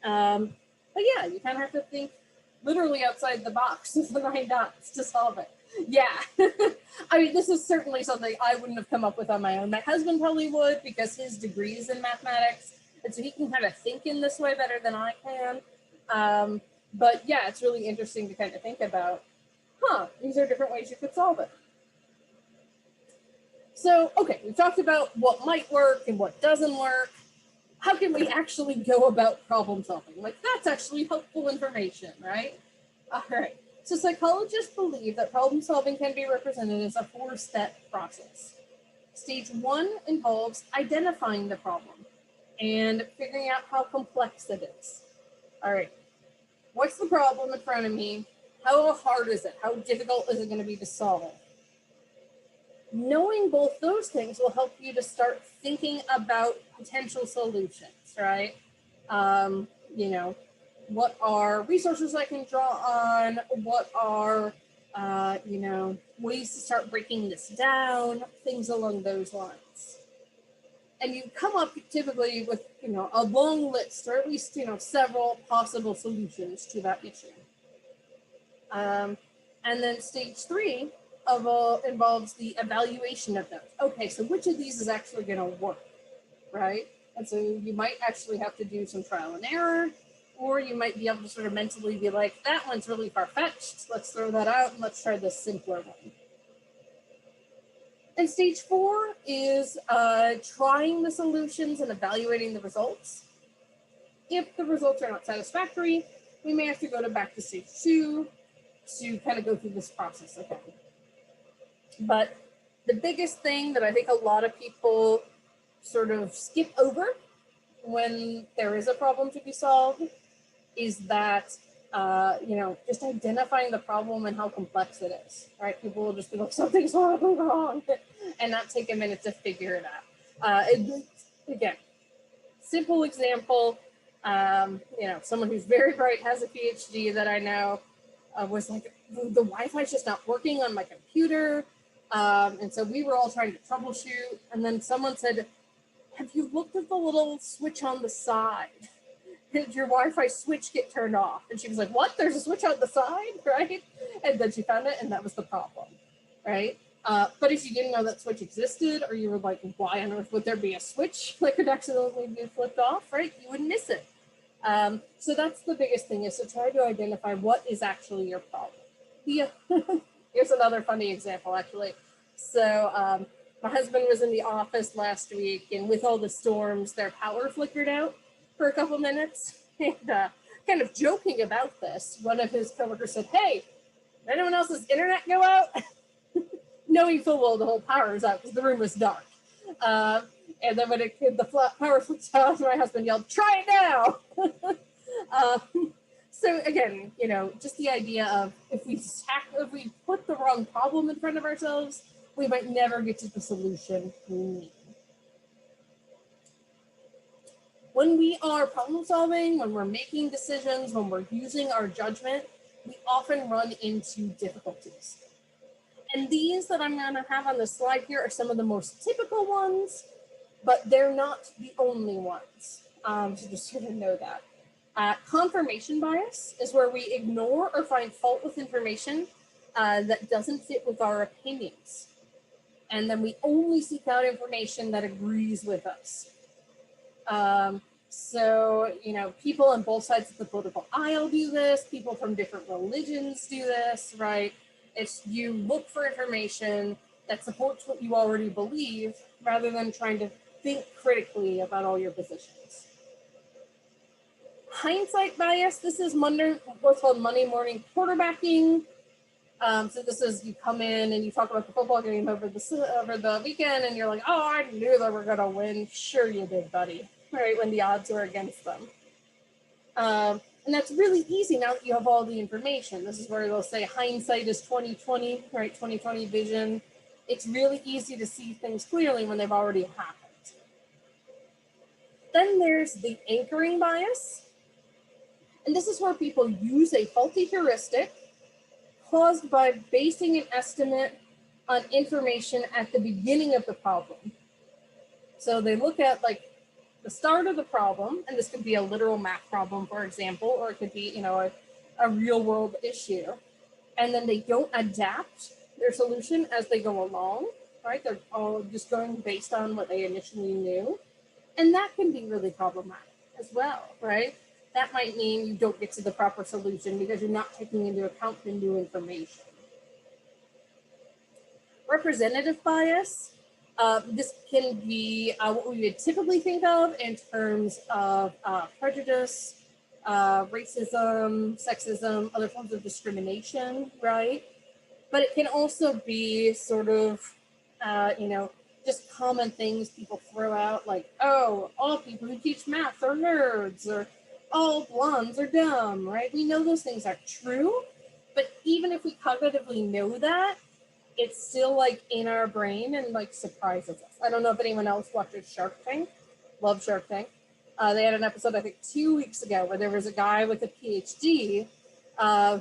But yeah, you kind of have to think literally outside the box of the 9 dots to solve it. Yeah, I mean, this is certainly something I wouldn't have come up with on my own. My husband probably would, because his degree is in mathematics, and so he can kind of think in this way better than I can. But yeah, it's really interesting to kind of think about, these are different ways you could solve it. So, okay, we've talked about what might work and what doesn't work. How can we actually go about problem solving? Like, that's actually helpful information, right? All right. So psychologists believe that problem solving can be represented as a 4-step process. Stage 1 involves identifying the problem and figuring out how complex it is. All right. What's the problem in front of me? How hard is it? How difficult is it going to be to solve? Knowing both those things will help you to start thinking about potential solutions, right? You know, what are resources I can draw on? What are, you know, ways to start breaking this down? Things along those lines. And you come up typically with, you know, a long list, or at least, you know, several possible solutions to that issue. And then stage 3 involves the evaluation of those. Okay, so which of these is actually going to work, right? And so you might actually have to do some trial and error, or you might be able to sort of mentally be like, that one's really far-fetched, let's throw that out and let's try this simpler one. And stage 4 is trying the solutions and evaluating the results. If the results are not satisfactory, we may have to go back to stage 2 to kind of go through this process again. But the biggest thing that I think a lot of people sort of skip over when there is a problem to be solved is that, you know, just identifying the problem and how complex it is, right? People will just be like, something's horribly wrong, and not take a minute to figure it out. Again, simple example, you know, someone who's very bright, has a PhD that I know, was like, the Wi-Fi is just not working on my computer. And so we were all trying to troubleshoot. And then someone said, have you looked at the little switch on the side? Did your Wi-Fi switch get turned off? And she was like, what? There's a switch on the side, right? And then she found it, and that was the problem, right? But if you didn't know that switch existed, or you were like, why on earth would there be a switch that could accidentally be flipped off, right? You would miss it. So that's the biggest thing, is to try to identify what is actually your problem. Yeah. Here's another funny example, actually. So my husband was in the office last week, and with all the storms, their power flickered out for a couple minutes. And kind of joking about this, one of his coworkers said, hey, did anyone else's internet go out? knowing full well the whole power is out because the room was dark. And then when the power flipped out, my husband yelled, "Try it now!" So again, you know, just the idea of if we put the wrong problem in front of ourselves, we might never get to the solution we need. When we are problem solving, when we're making decisions, when we're using our judgment, we often run into difficulties. And these that I'm going to have on the slide here are some of the most typical ones, but they're not the only ones. So just sort of know that. Confirmation bias is where we ignore or find fault with information that doesn't fit with our opinions. And then we only seek out information that agrees with us. So, you know, people on both sides of the political aisle do this. People from different religions do this, right? It's you look for information that supports what you already believe rather than trying to think critically about all your positions. Hindsight bias, this is what's called Monday morning quarterbacking. So this is you come in and you talk about the football game over the weekend and you're like, oh, I knew they were going to win. Sure you did, buddy. Right, when the odds were against them. And that's really easy now that you have all the information. This is where they'll say hindsight is 2020, right? 2020 vision. It's really easy to see things clearly when they've already happened. Then there's the anchoring bias. And this is where people use a faulty heuristic caused by basing an estimate on information at the beginning of the problem. So they look at like the start of the problem, and this could be a literal math problem, for example, or it could be, you know, a real world issue. And then they don't adapt their solution as they go along, right? They're all just going based on what they initially knew. And that can be really problematic as well, right? That might mean you don't get to the proper solution because you're not taking into account the new information. Representative bias. This can be what we would typically think of in terms of prejudice, racism, sexism, other forms of discrimination, right? But it can also be sort of, you know, just common things people throw out like, oh, all people who teach math are nerds, or all blondes are dumb, right? We know those things are true, but even if we cognitively know that, it's still like in our brain and like surprises us. I don't know if anyone else watches Shark Tank. Love Shark Tank. They had an episode, I think 2 weeks ago, where there was a guy with a PhD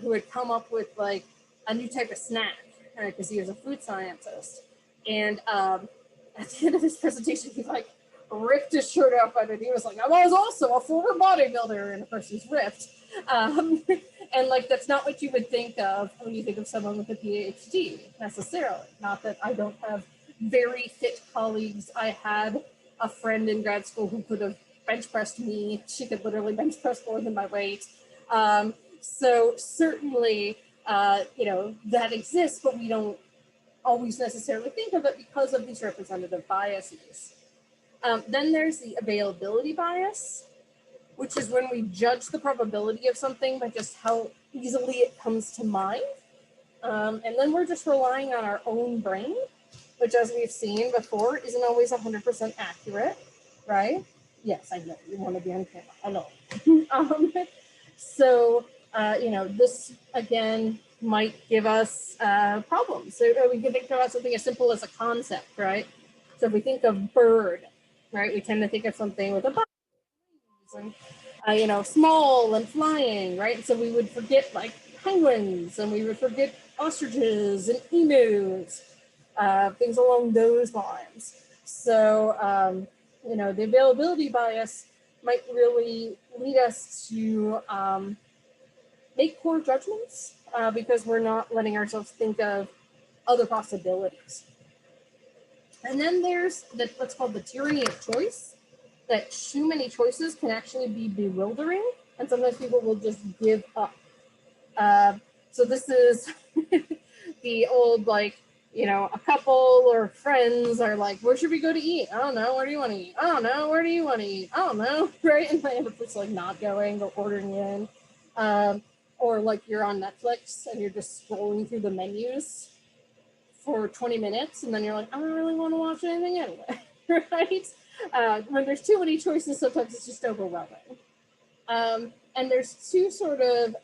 who had come up with like a new type of snack, right? Because he was a food scientist. And at the end of his presentation, he like ripped his shirt off and he was like, I was also a former bodybuilder, and of course he's ripped. And like, that's not what you would think of when you think of someone with a PhD necessarily. Not that I don't have very fit colleagues. I had a friend in grad school who could have bench pressed me. She could literally bench press more than my weight. So certainly, you know, that exists, but we don't always necessarily think of it because of these representative biases. Then there's the availability bias, which is when we judge the probability of something by just how easily it comes to mind. And then we're just relying on our own brain, which, as we've seen before, isn't always 100% accurate, right? Yes, I know, you want to be on camera, I know. So, you know, this, again, might give us problems. So we can think about something as simple as a concept, right? So if we think of bird, right, we tend to think of something with a body and, you know, small and flying, right? So we would forget like penguins, and we would forget ostriches and emus, things along those lines. So, you know, the availability bias might really lead us to make poor judgments because we're not letting ourselves think of other possibilities. And then there's what's called the tyranny of choice, that too many choices can actually be bewildering, and sometimes people will just give up. So this is the old, like, you know, a couple or friends are like, where should we go to eat? I don't know. Where do you want to eat? I don't know. Where do you want to eat? I don't know. Right? And they end up just like not going or ordering in. Or like you're on Netflix and you're just scrolling through the menus for 20 minutes, and then you're like, I don't really want to watch anything anyway, right? When there's too many choices, sometimes it's just overwhelming. And there's two sort of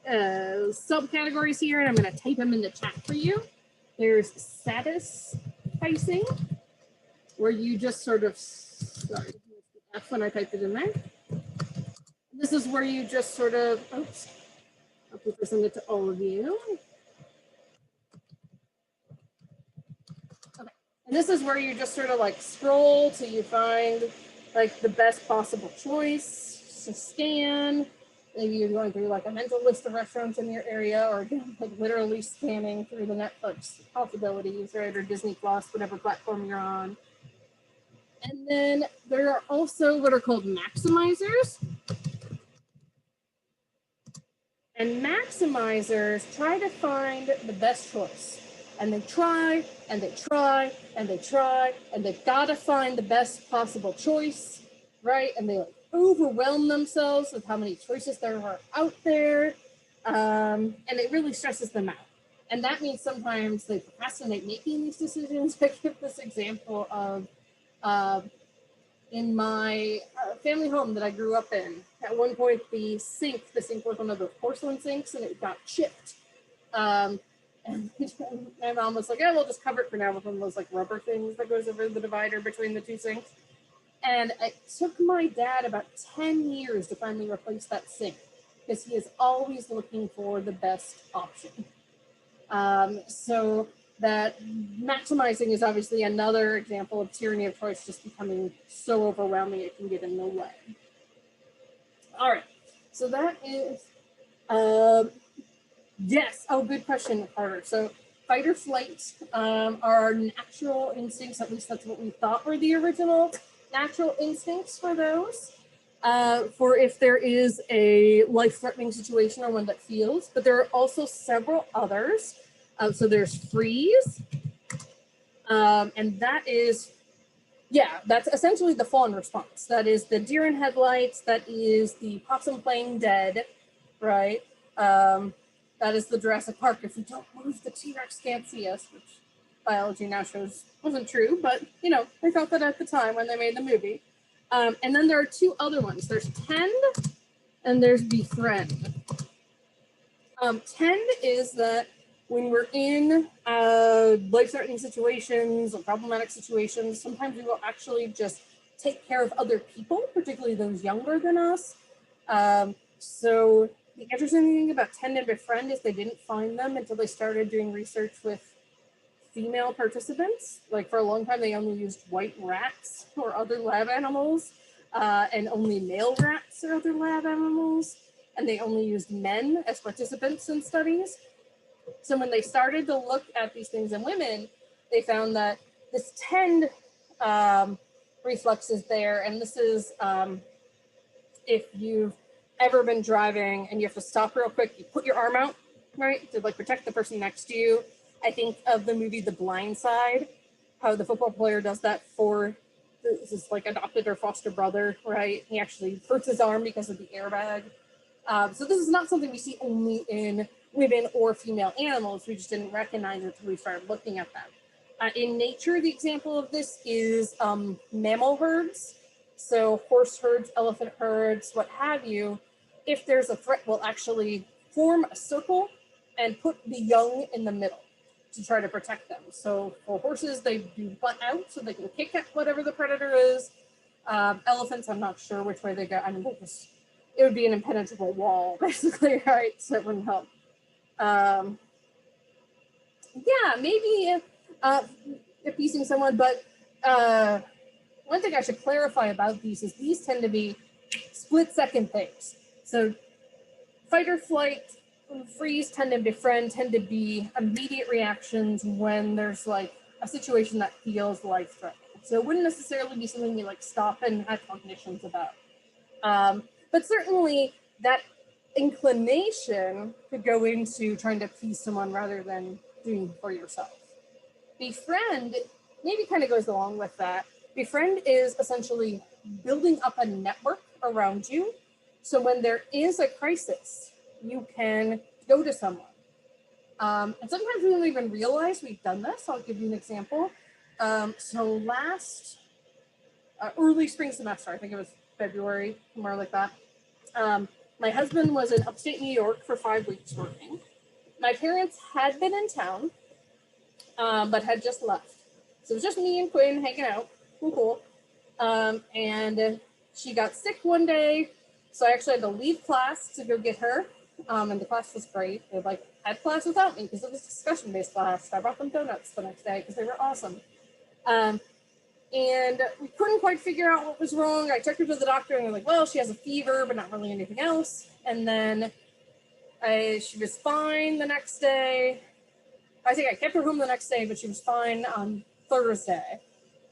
subcategories here, and I'm going to type them in the chat for you. There's satisficing, where you just sort of, sorry, F when I typed it in there. This is where you just sort of, oops, I'll present it to all of you. Okay, and this is where you just sort of like scroll till you find like the best possible choice to scan. Maybe you're going through like a mental list of restaurants in your area, or like literally scanning through the Netflix possibilities, right, or Disney Plus, whatever platform you're on. And then there are also what are called maximizers. And maximizers try to find the best choice. And they try, and they try, and they try, and they've got to find the best possible choice, right? And they like overwhelm themselves with how many choices there are out there. And it really stresses them out. And that means sometimes they procrastinate making these decisions. I give this example of in my family home that I grew up in. At one point, the sink was one of those porcelain sinks, and it got chipped. And my mom was like, "Yeah, we'll just cover it for now with one of those like rubber things that goes over the divider between the two sinks." And it took my dad about 10 years to finally replace that sink, because he is always looking for the best option. So that maximizing is obviously another example of tyranny of choice just becoming so overwhelming it can get in the way. All right, so that is, yes, oh, good question, Carter. So fight or flight are natural instincts, at least that's what we thought were the original natural instincts for those. For if there is a life-threatening situation or one that feels, but there are also several others. So there's freeze, and that is, yeah, that's essentially the fawn response. That is the deer in headlights, that is the possum playing dead, right? That is the Jurassic Park, if you don't move, the T-Rex can't see us, which biology now shows wasn't true, but you know, they thought that at the time when they made the movie. And then there are two other ones. There's tend and there's befriend. Tend is that when we're in life-threatening situations or problematic situations, sometimes we will actually just take care of other people, particularly those younger than us. So the interesting thing about tend and befriend is they didn't find them until they started doing research with female participants. Like for a long time, they only used white rats or other lab animals, and only male rats or other lab animals. And they only used men as participants in studies. So when they started to look at these things in women, they found that this tend reflex is there. And this is if you've ever been driving and you have to stop real quick, you put your arm out, right, to like protect the person next to you. I think of the movie The Blind Side, how the football player does that for this like adopted or foster brother, right? He actually hurts his arm because of the airbag. So this is not something we see only in women or female animals. We just didn't recognize it until we started looking at them. In nature, the example of this is mammal herds. So horse herds, elephant herds, what have you. If there's a threat, we'll actually form a circle and put the young in the middle to try to protect them. So for horses, they do butt out so they can kick at whatever the predator is. Elephants, I'm not sure which way they go. I mean, it would be an impenetrable wall, basically, right? So it wouldn't help. Yeah, maybe appeasing someone, but one thing I should clarify about these is these tend to be split-second things. So fight or flight, freeze, tend to befriend, tend to be immediate reactions when there's like a situation that feels life-threatening. So it wouldn't necessarily be something we like stop and have cognitions about. But certainly that inclination could go into trying to appease someone rather than doing for yourself. Befriend maybe kind of goes along with that. Befriend is essentially building up a network around you. So when there is a crisis, you can go to someone. And sometimes we don't even realize we've done this. I'll give you an example. So last early spring semester, I think it was February, somewhere like that. My husband was in upstate New York for 5 weeks working. My parents had been in town, but had just left. So it was just me and Quinn hanging out. Cool. And she got sick one day, so I actually had to leave class to go get her. And the class was great. They had class without me because it was discussion-based class. I brought them donuts the next day because they were awesome. And we couldn't quite figure out what was wrong. I took her to the doctor and they're like, well, she has a fever, but not really anything else. And then she was fine the next day. I think I kept her home the next day, but she was fine on Thursday.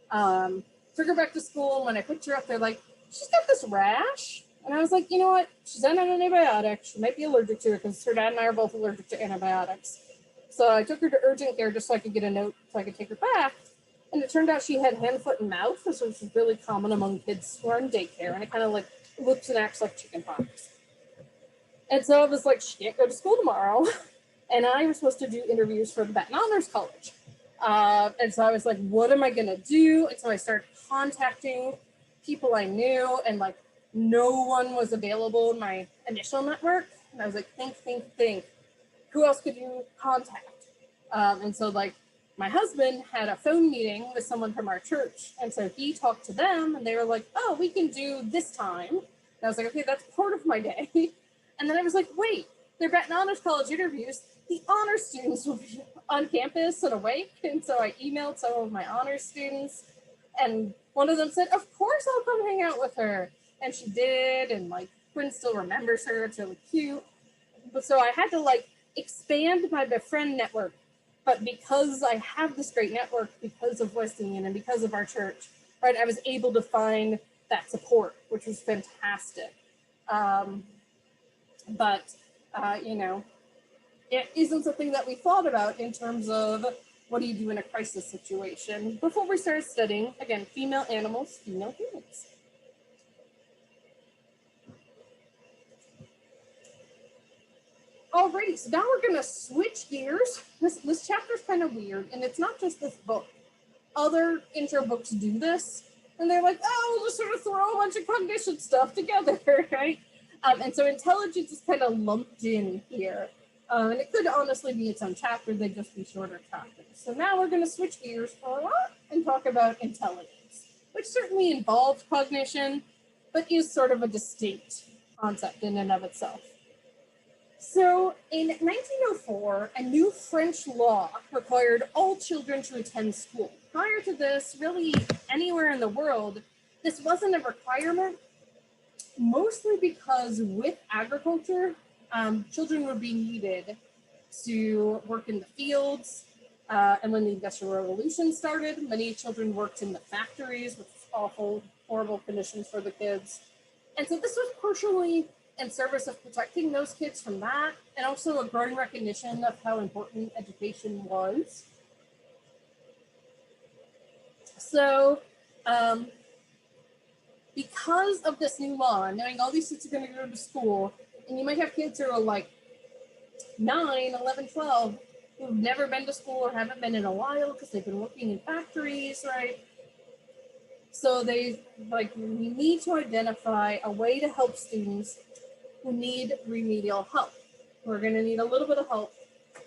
Took her back to school, and when I picked her up, they're like, she's got this rash. And I was like, you know what? She's on an antibiotic. She might be allergic to it because her dad and I are both allergic to antibiotics. So I took her to urgent care just so I could get a note so I could take her back. And it turned out she had hand, foot, and mouth, which is really common among kids who are in daycare. And it kind of looks and acts like chickenpox. And so I was like, she can't go to school tomorrow. And I was supposed to do interviews for the Baton Honors College. And so I was like, what am I going to do? And so I started contacting people I knew, and no one was available in my initial network. And I was like, think. Who else could you contact? And so my husband had a phone meeting with someone from our church. And so he talked to them, and they were like, oh, we can do this time. And I was like, okay, that's part of my day. And then I was like, wait, they're Baton Honors College interviews. The honors students will be on campus and awake. And so I emailed some of my honors students, and one of them said, of course I'll come hang out with her. And she did, and Quinn still remembers her. It's really cute. But so I had to expand my befriend network. But because I have this great network, because of Wesleyan and because of our church, right, I was able to find that support, which was fantastic. It isn't something that we thought about in terms of what do you do in a crisis situation before we started studying, again, female animals, female humans. Alrighty, so now we're going to switch gears. This chapter is kind of weird, and it's not just this book. Other intro books do this, and they're like, oh, we'll just sort of throw a bunch of cognition stuff together, right? And so intelligence is kind of lumped in here. And it could honestly be its own chapter, they'd just be shorter chapters. So now we're going to switch gears for a lot and talk about intelligence, which certainly involves cognition, but is sort of a distinct concept in and of itself. So in 1904, a new French law required all children to attend school. Prior to this, really anywhere in the world, this wasn't a requirement, mostly because with agriculture, children were being needed to work in the fields. And when the Industrial Revolution started, many children worked in the factories with awful, horrible conditions for the kids. And so this was partially in service of protecting those kids from that, and also a growing recognition of how important education was. So, because of this new law, knowing all these kids are going to go to school, and you might have kids who are 9, 11, 12, who've never been to school or haven't been in a while because they've been working in factories, right? So we need to identify a way to help students who need remedial help. We're going to need a little bit of help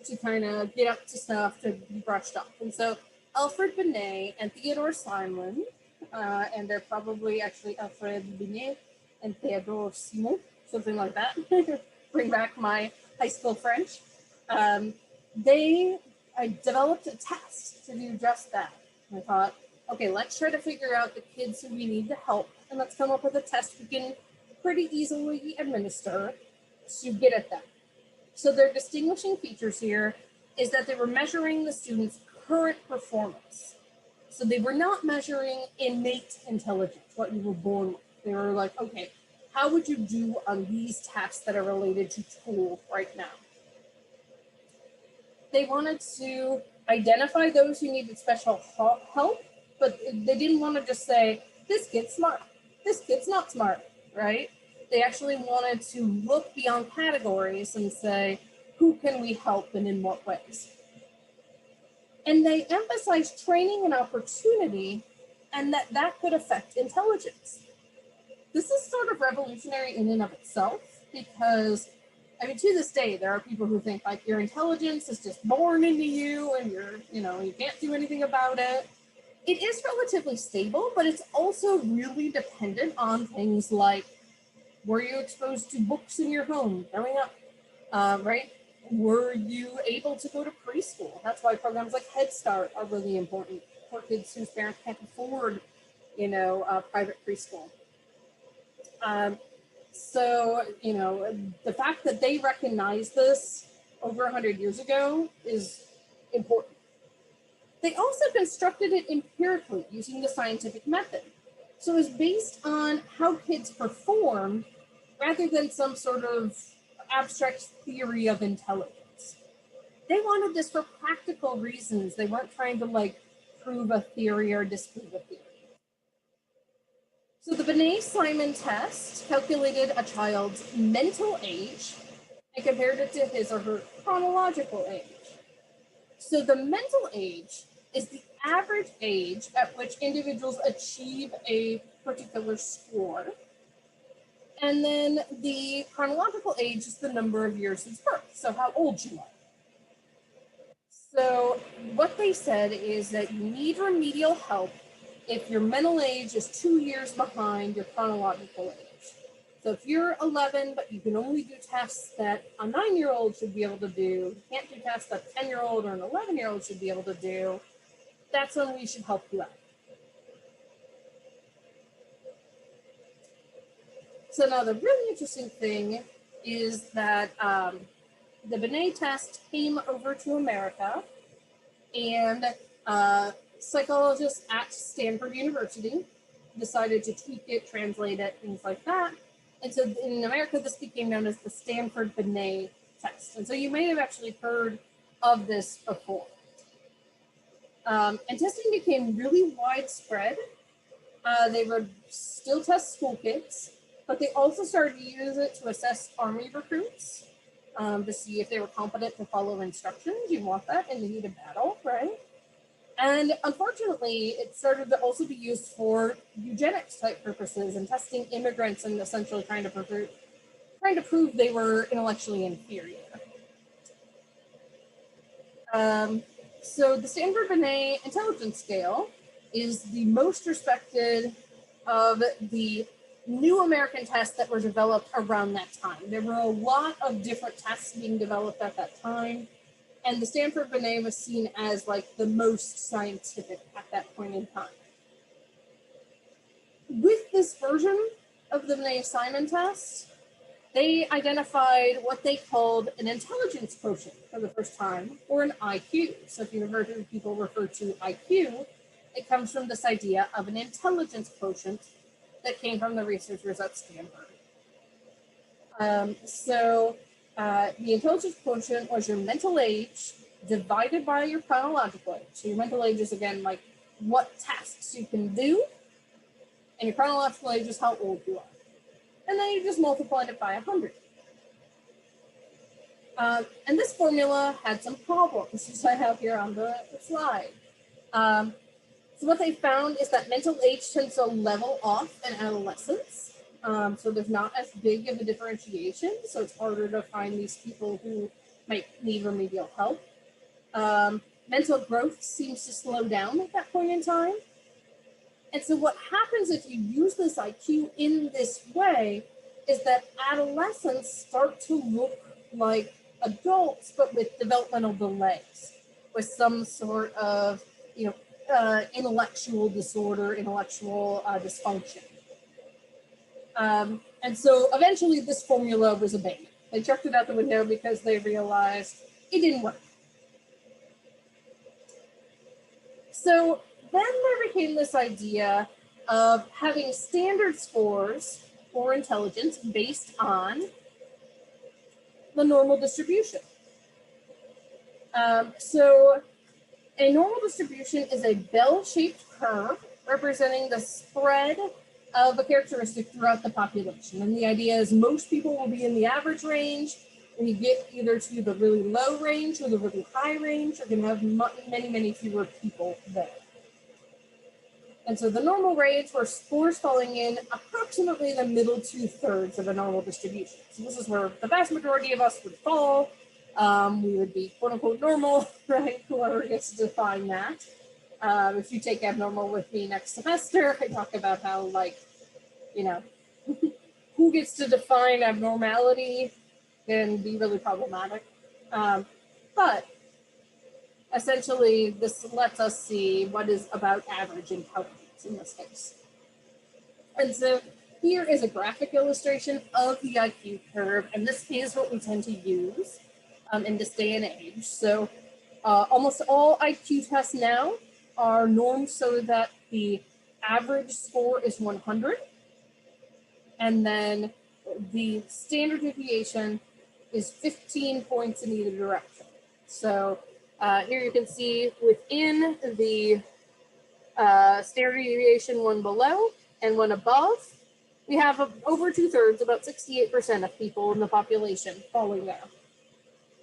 to kind of get up to stuff, to be brushed up. And so Alfred Binet and Theodore Simon, and they're probably actually Alfred Binet and Theodore Simon, something like that. Bring back my high school French. They developed a test to do just that. I thought, okay, let's try to figure out the kids who we need to help, and let's come up with a test we can pretty easily administer to get at them. So their distinguishing features here is that they were measuring the students' current performance. So they were not measuring innate intelligence, what you were born with. They were like, okay, how would you do on these tasks that are related to school right now? They wanted to identify those who needed special help, but they didn't want to just say, this kid's smart, this kid's not smart, right? They actually wanted to look beyond categories and say, who can we help and in what ways? And they emphasize training and opportunity, and that could affect intelligence. This is sort of revolutionary in and of itself, because, I mean, to this day, there are people who think like your intelligence is just born into you and you can't do anything about it. It is relatively stable, but it's also really dependent on things like, were you exposed to books in your home growing up, right? Were you able to go to preschool? That's why programs like Head Start are really important for kids whose parents can't afford, private preschool. So, the fact that they recognized this over 100 years ago is important. They also constructed it empirically using the scientific method. So it's based on how kids perform rather than some sort of abstract theory of intelligence. They wanted this for practical reasons. They weren't trying to prove a theory or disprove a theory. So the Binet-Simon test calculated a child's mental age and compared it to his or her chronological age. So the mental age is the average age at which individuals achieve a particular score. And then the chronological age is the number of years since birth, so how old you are. So what they said is that you need remedial help if your mental age is 2 years behind your chronological age. So if you're 11, but you can only do tests that a 9-year-old should be able to do, you can't do tests that a 10-year-old or an 11-year-old should be able to do, that's when we should help you out. So now the really interesting thing is that the Binet test came over to America, and psychologists at Stanford University decided to tweak it, translate it, things like that. And so in America, this became known as the Stanford Binet test. And so you may have actually heard of this before. And testing became really widespread. They would still test school kids, but they also started to use it to assess Army recruits to see if they were competent to follow instructions. You want that in the heat of battle, right? And unfortunately, it started to also be used for eugenics type purposes and testing immigrants and essentially trying to prove they were intellectually inferior. So the Stanford Binet Intelligence Scale is the most respected of the new American tests that were developed around that time. There were a lot of different tests being developed at that time, and the Stanford Binet was seen as the most scientific at that point in time. With this version of the Binet-Simon test, they identified what they called an intelligence quotient for the first time, or an IQ. So if you've heard people refer to IQ, it comes from this idea of an intelligence quotient that came from the researchers at Stanford. The intelligence quotient was your mental age divided by your chronological age. So your mental age is, again, what tasks you can do, and your chronological age is how old you are. And then you just multiplied it by 100. And this formula had some problems, as I have here on the slide. So what they found is that mental age tends to level off in adolescence. So there's not as big of a differentiation. So it's harder to find these people who might need remedial help. Mental growth seems to slow down at that point in time. And so what happens if you use this IQ in this way is that adolescents start to look like adults, but with developmental delays, with some sort of, intellectual disorder, intellectual dysfunction. And so eventually this formula was abandoned. They chucked it out the window because they realized it didn't work. So then there became this idea of having standard scores for intelligence based on the normal distribution. So a normal distribution is a bell-shaped curve representing the spread of a characteristic throughout the population. And the idea is most people will be in the average range, When you get either to the really low range or the really high range, you're going to have many, many fewer people there. And so the normal range where spores falling in approximately the middle 2/3 of a normal distribution. So this is where the vast majority of us would fall. We would be quote unquote normal, right? Whoever gets to define that. If you take abnormal with me next semester, I talk about how, like, you know, who gets to define abnormality can be really problematic. But essentially, this lets us see what is about average intelligence in this case. And so here is a graphic illustration of the IQ curve, and this is what we tend to use in this day and age. So almost all IQ tests now are normed so that the average score is 100, and then the standard deviation is 15 points in either direction. So here you can see within the standard deviation, one below and one above, we have over 2/3, about 68% of people in the population falling there.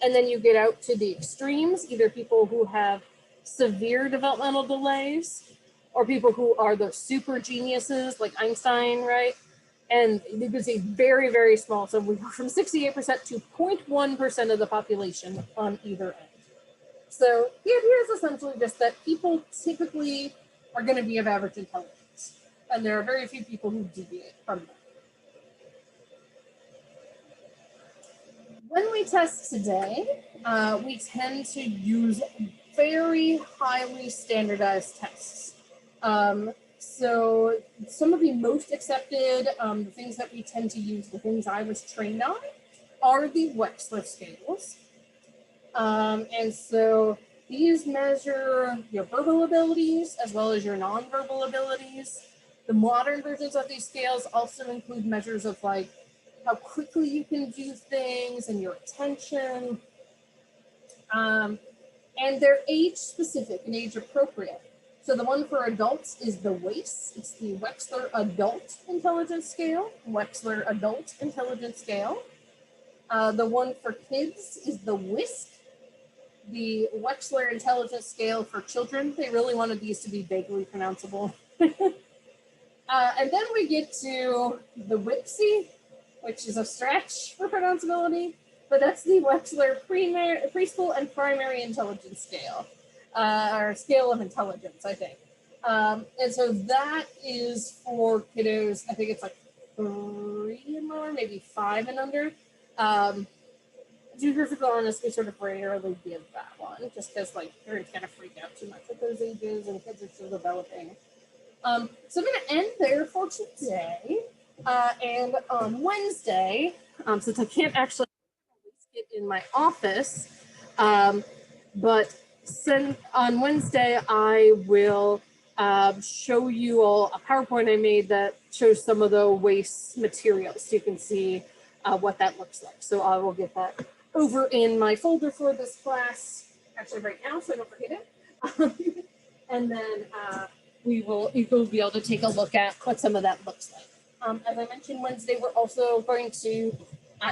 And then you get out to the extremes, either people who have severe developmental delays or people who are the super geniuses like Einstein, right? And you can see very, very small. So we go from 68% to 0.1% of the population on either end. So the idea is essentially just that people typically are going to be of average intelligence, and there are very few people who deviate from that. When we test today, we tend to use very highly standardized tests. So some of the most accepted, the things that we tend to use, the things I was trained on, are the Wechsler scales. And so these measure your verbal abilities as well as your nonverbal abilities. The modern versions of these scales also include measures of like how quickly you can do things and your attention. And they're age specific and age appropriate. So the one for adults is the WAIS. It's the Wechsler Adult Intelligence Scale, Wechsler Adult Intelligence Scale. The one for kids is the WISC, the Wechsler Intelligence Scale for children. They really wanted these to be vaguely pronounceable. And then we get to the WIPSI, which is a stretch for pronounceability, but that's the Wechsler Preschool and Primary Intelligence Scale, or Scale of Intelligence, I think. And so that is for kiddos, I think it's like 3 and more, maybe 5 and under. To be perfectly honest, we sort of rarely give that one, just because like parents kind of freak out too much at those ages and kids are still developing. So I'm going to end there for today. And on Wednesday, since I can't actually get in my office, but on Wednesday I will show you all a PowerPoint I made that shows some of the waste materials, so you can see what that looks like. So I will get that over in my folder for this class, actually right now, so I don't forget it. And then you will be able to take a look at what some of that looks like. As I mentioned, Wednesday, we're also going to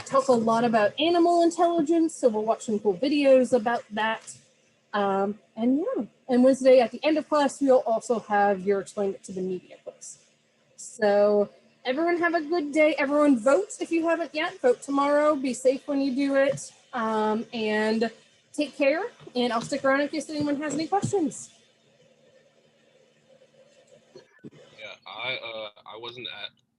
talk a lot about animal intelligence. So we'll watch some cool videos about that. And Wednesday at the end of class, we'll also have your Explain It to the Media quiz. So everyone have a good day. Everyone vote if you haven't yet. Vote tomorrow. Be safe when you do it. And take care. And I'll stick around in case anyone has any questions. Yeah, I wasn't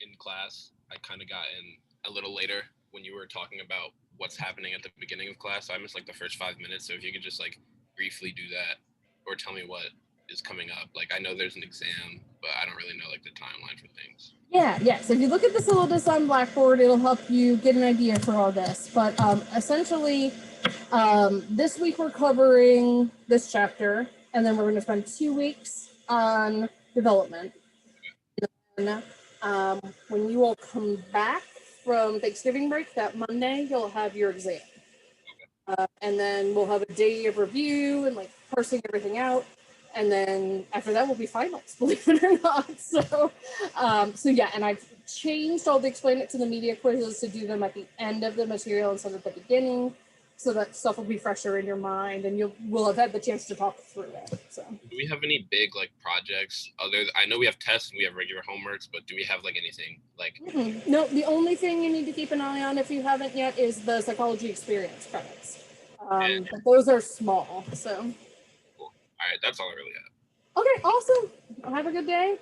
in class. I kind of got in a little later when you were talking about what's happening at the beginning of class. So I missed like the first 5 minutes. So if you could just like briefly do that or tell me what is coming up. Like I know there's an exam, but I don't really know like the timeline for things. Yeah. So if you look at the syllabus on Blackboard, it'll help you get an idea for all this. But essentially, this week we're covering this chapter, and then we're going to spend 2 weeks on development. And when you all come back from Thanksgiving break that Monday, you'll have your exam. And then we'll have a day of review and like parsing everything out. And then after that will be finals, believe it or not. So yeah, and I've changed all the explain it to the media quizzes to do them at the end of the material instead of the beginning, so that stuff will be fresher in your mind and you will have had the chance to talk through it. So Do we have any big like projects I know we have tests and we have regular homeworks, but do we have like anything like no, the only thing you need to keep an eye on if you haven't yet is the psychology experience credits. But those are small. So cool. All right, that's all I really have. okay, awesome. Have a good day.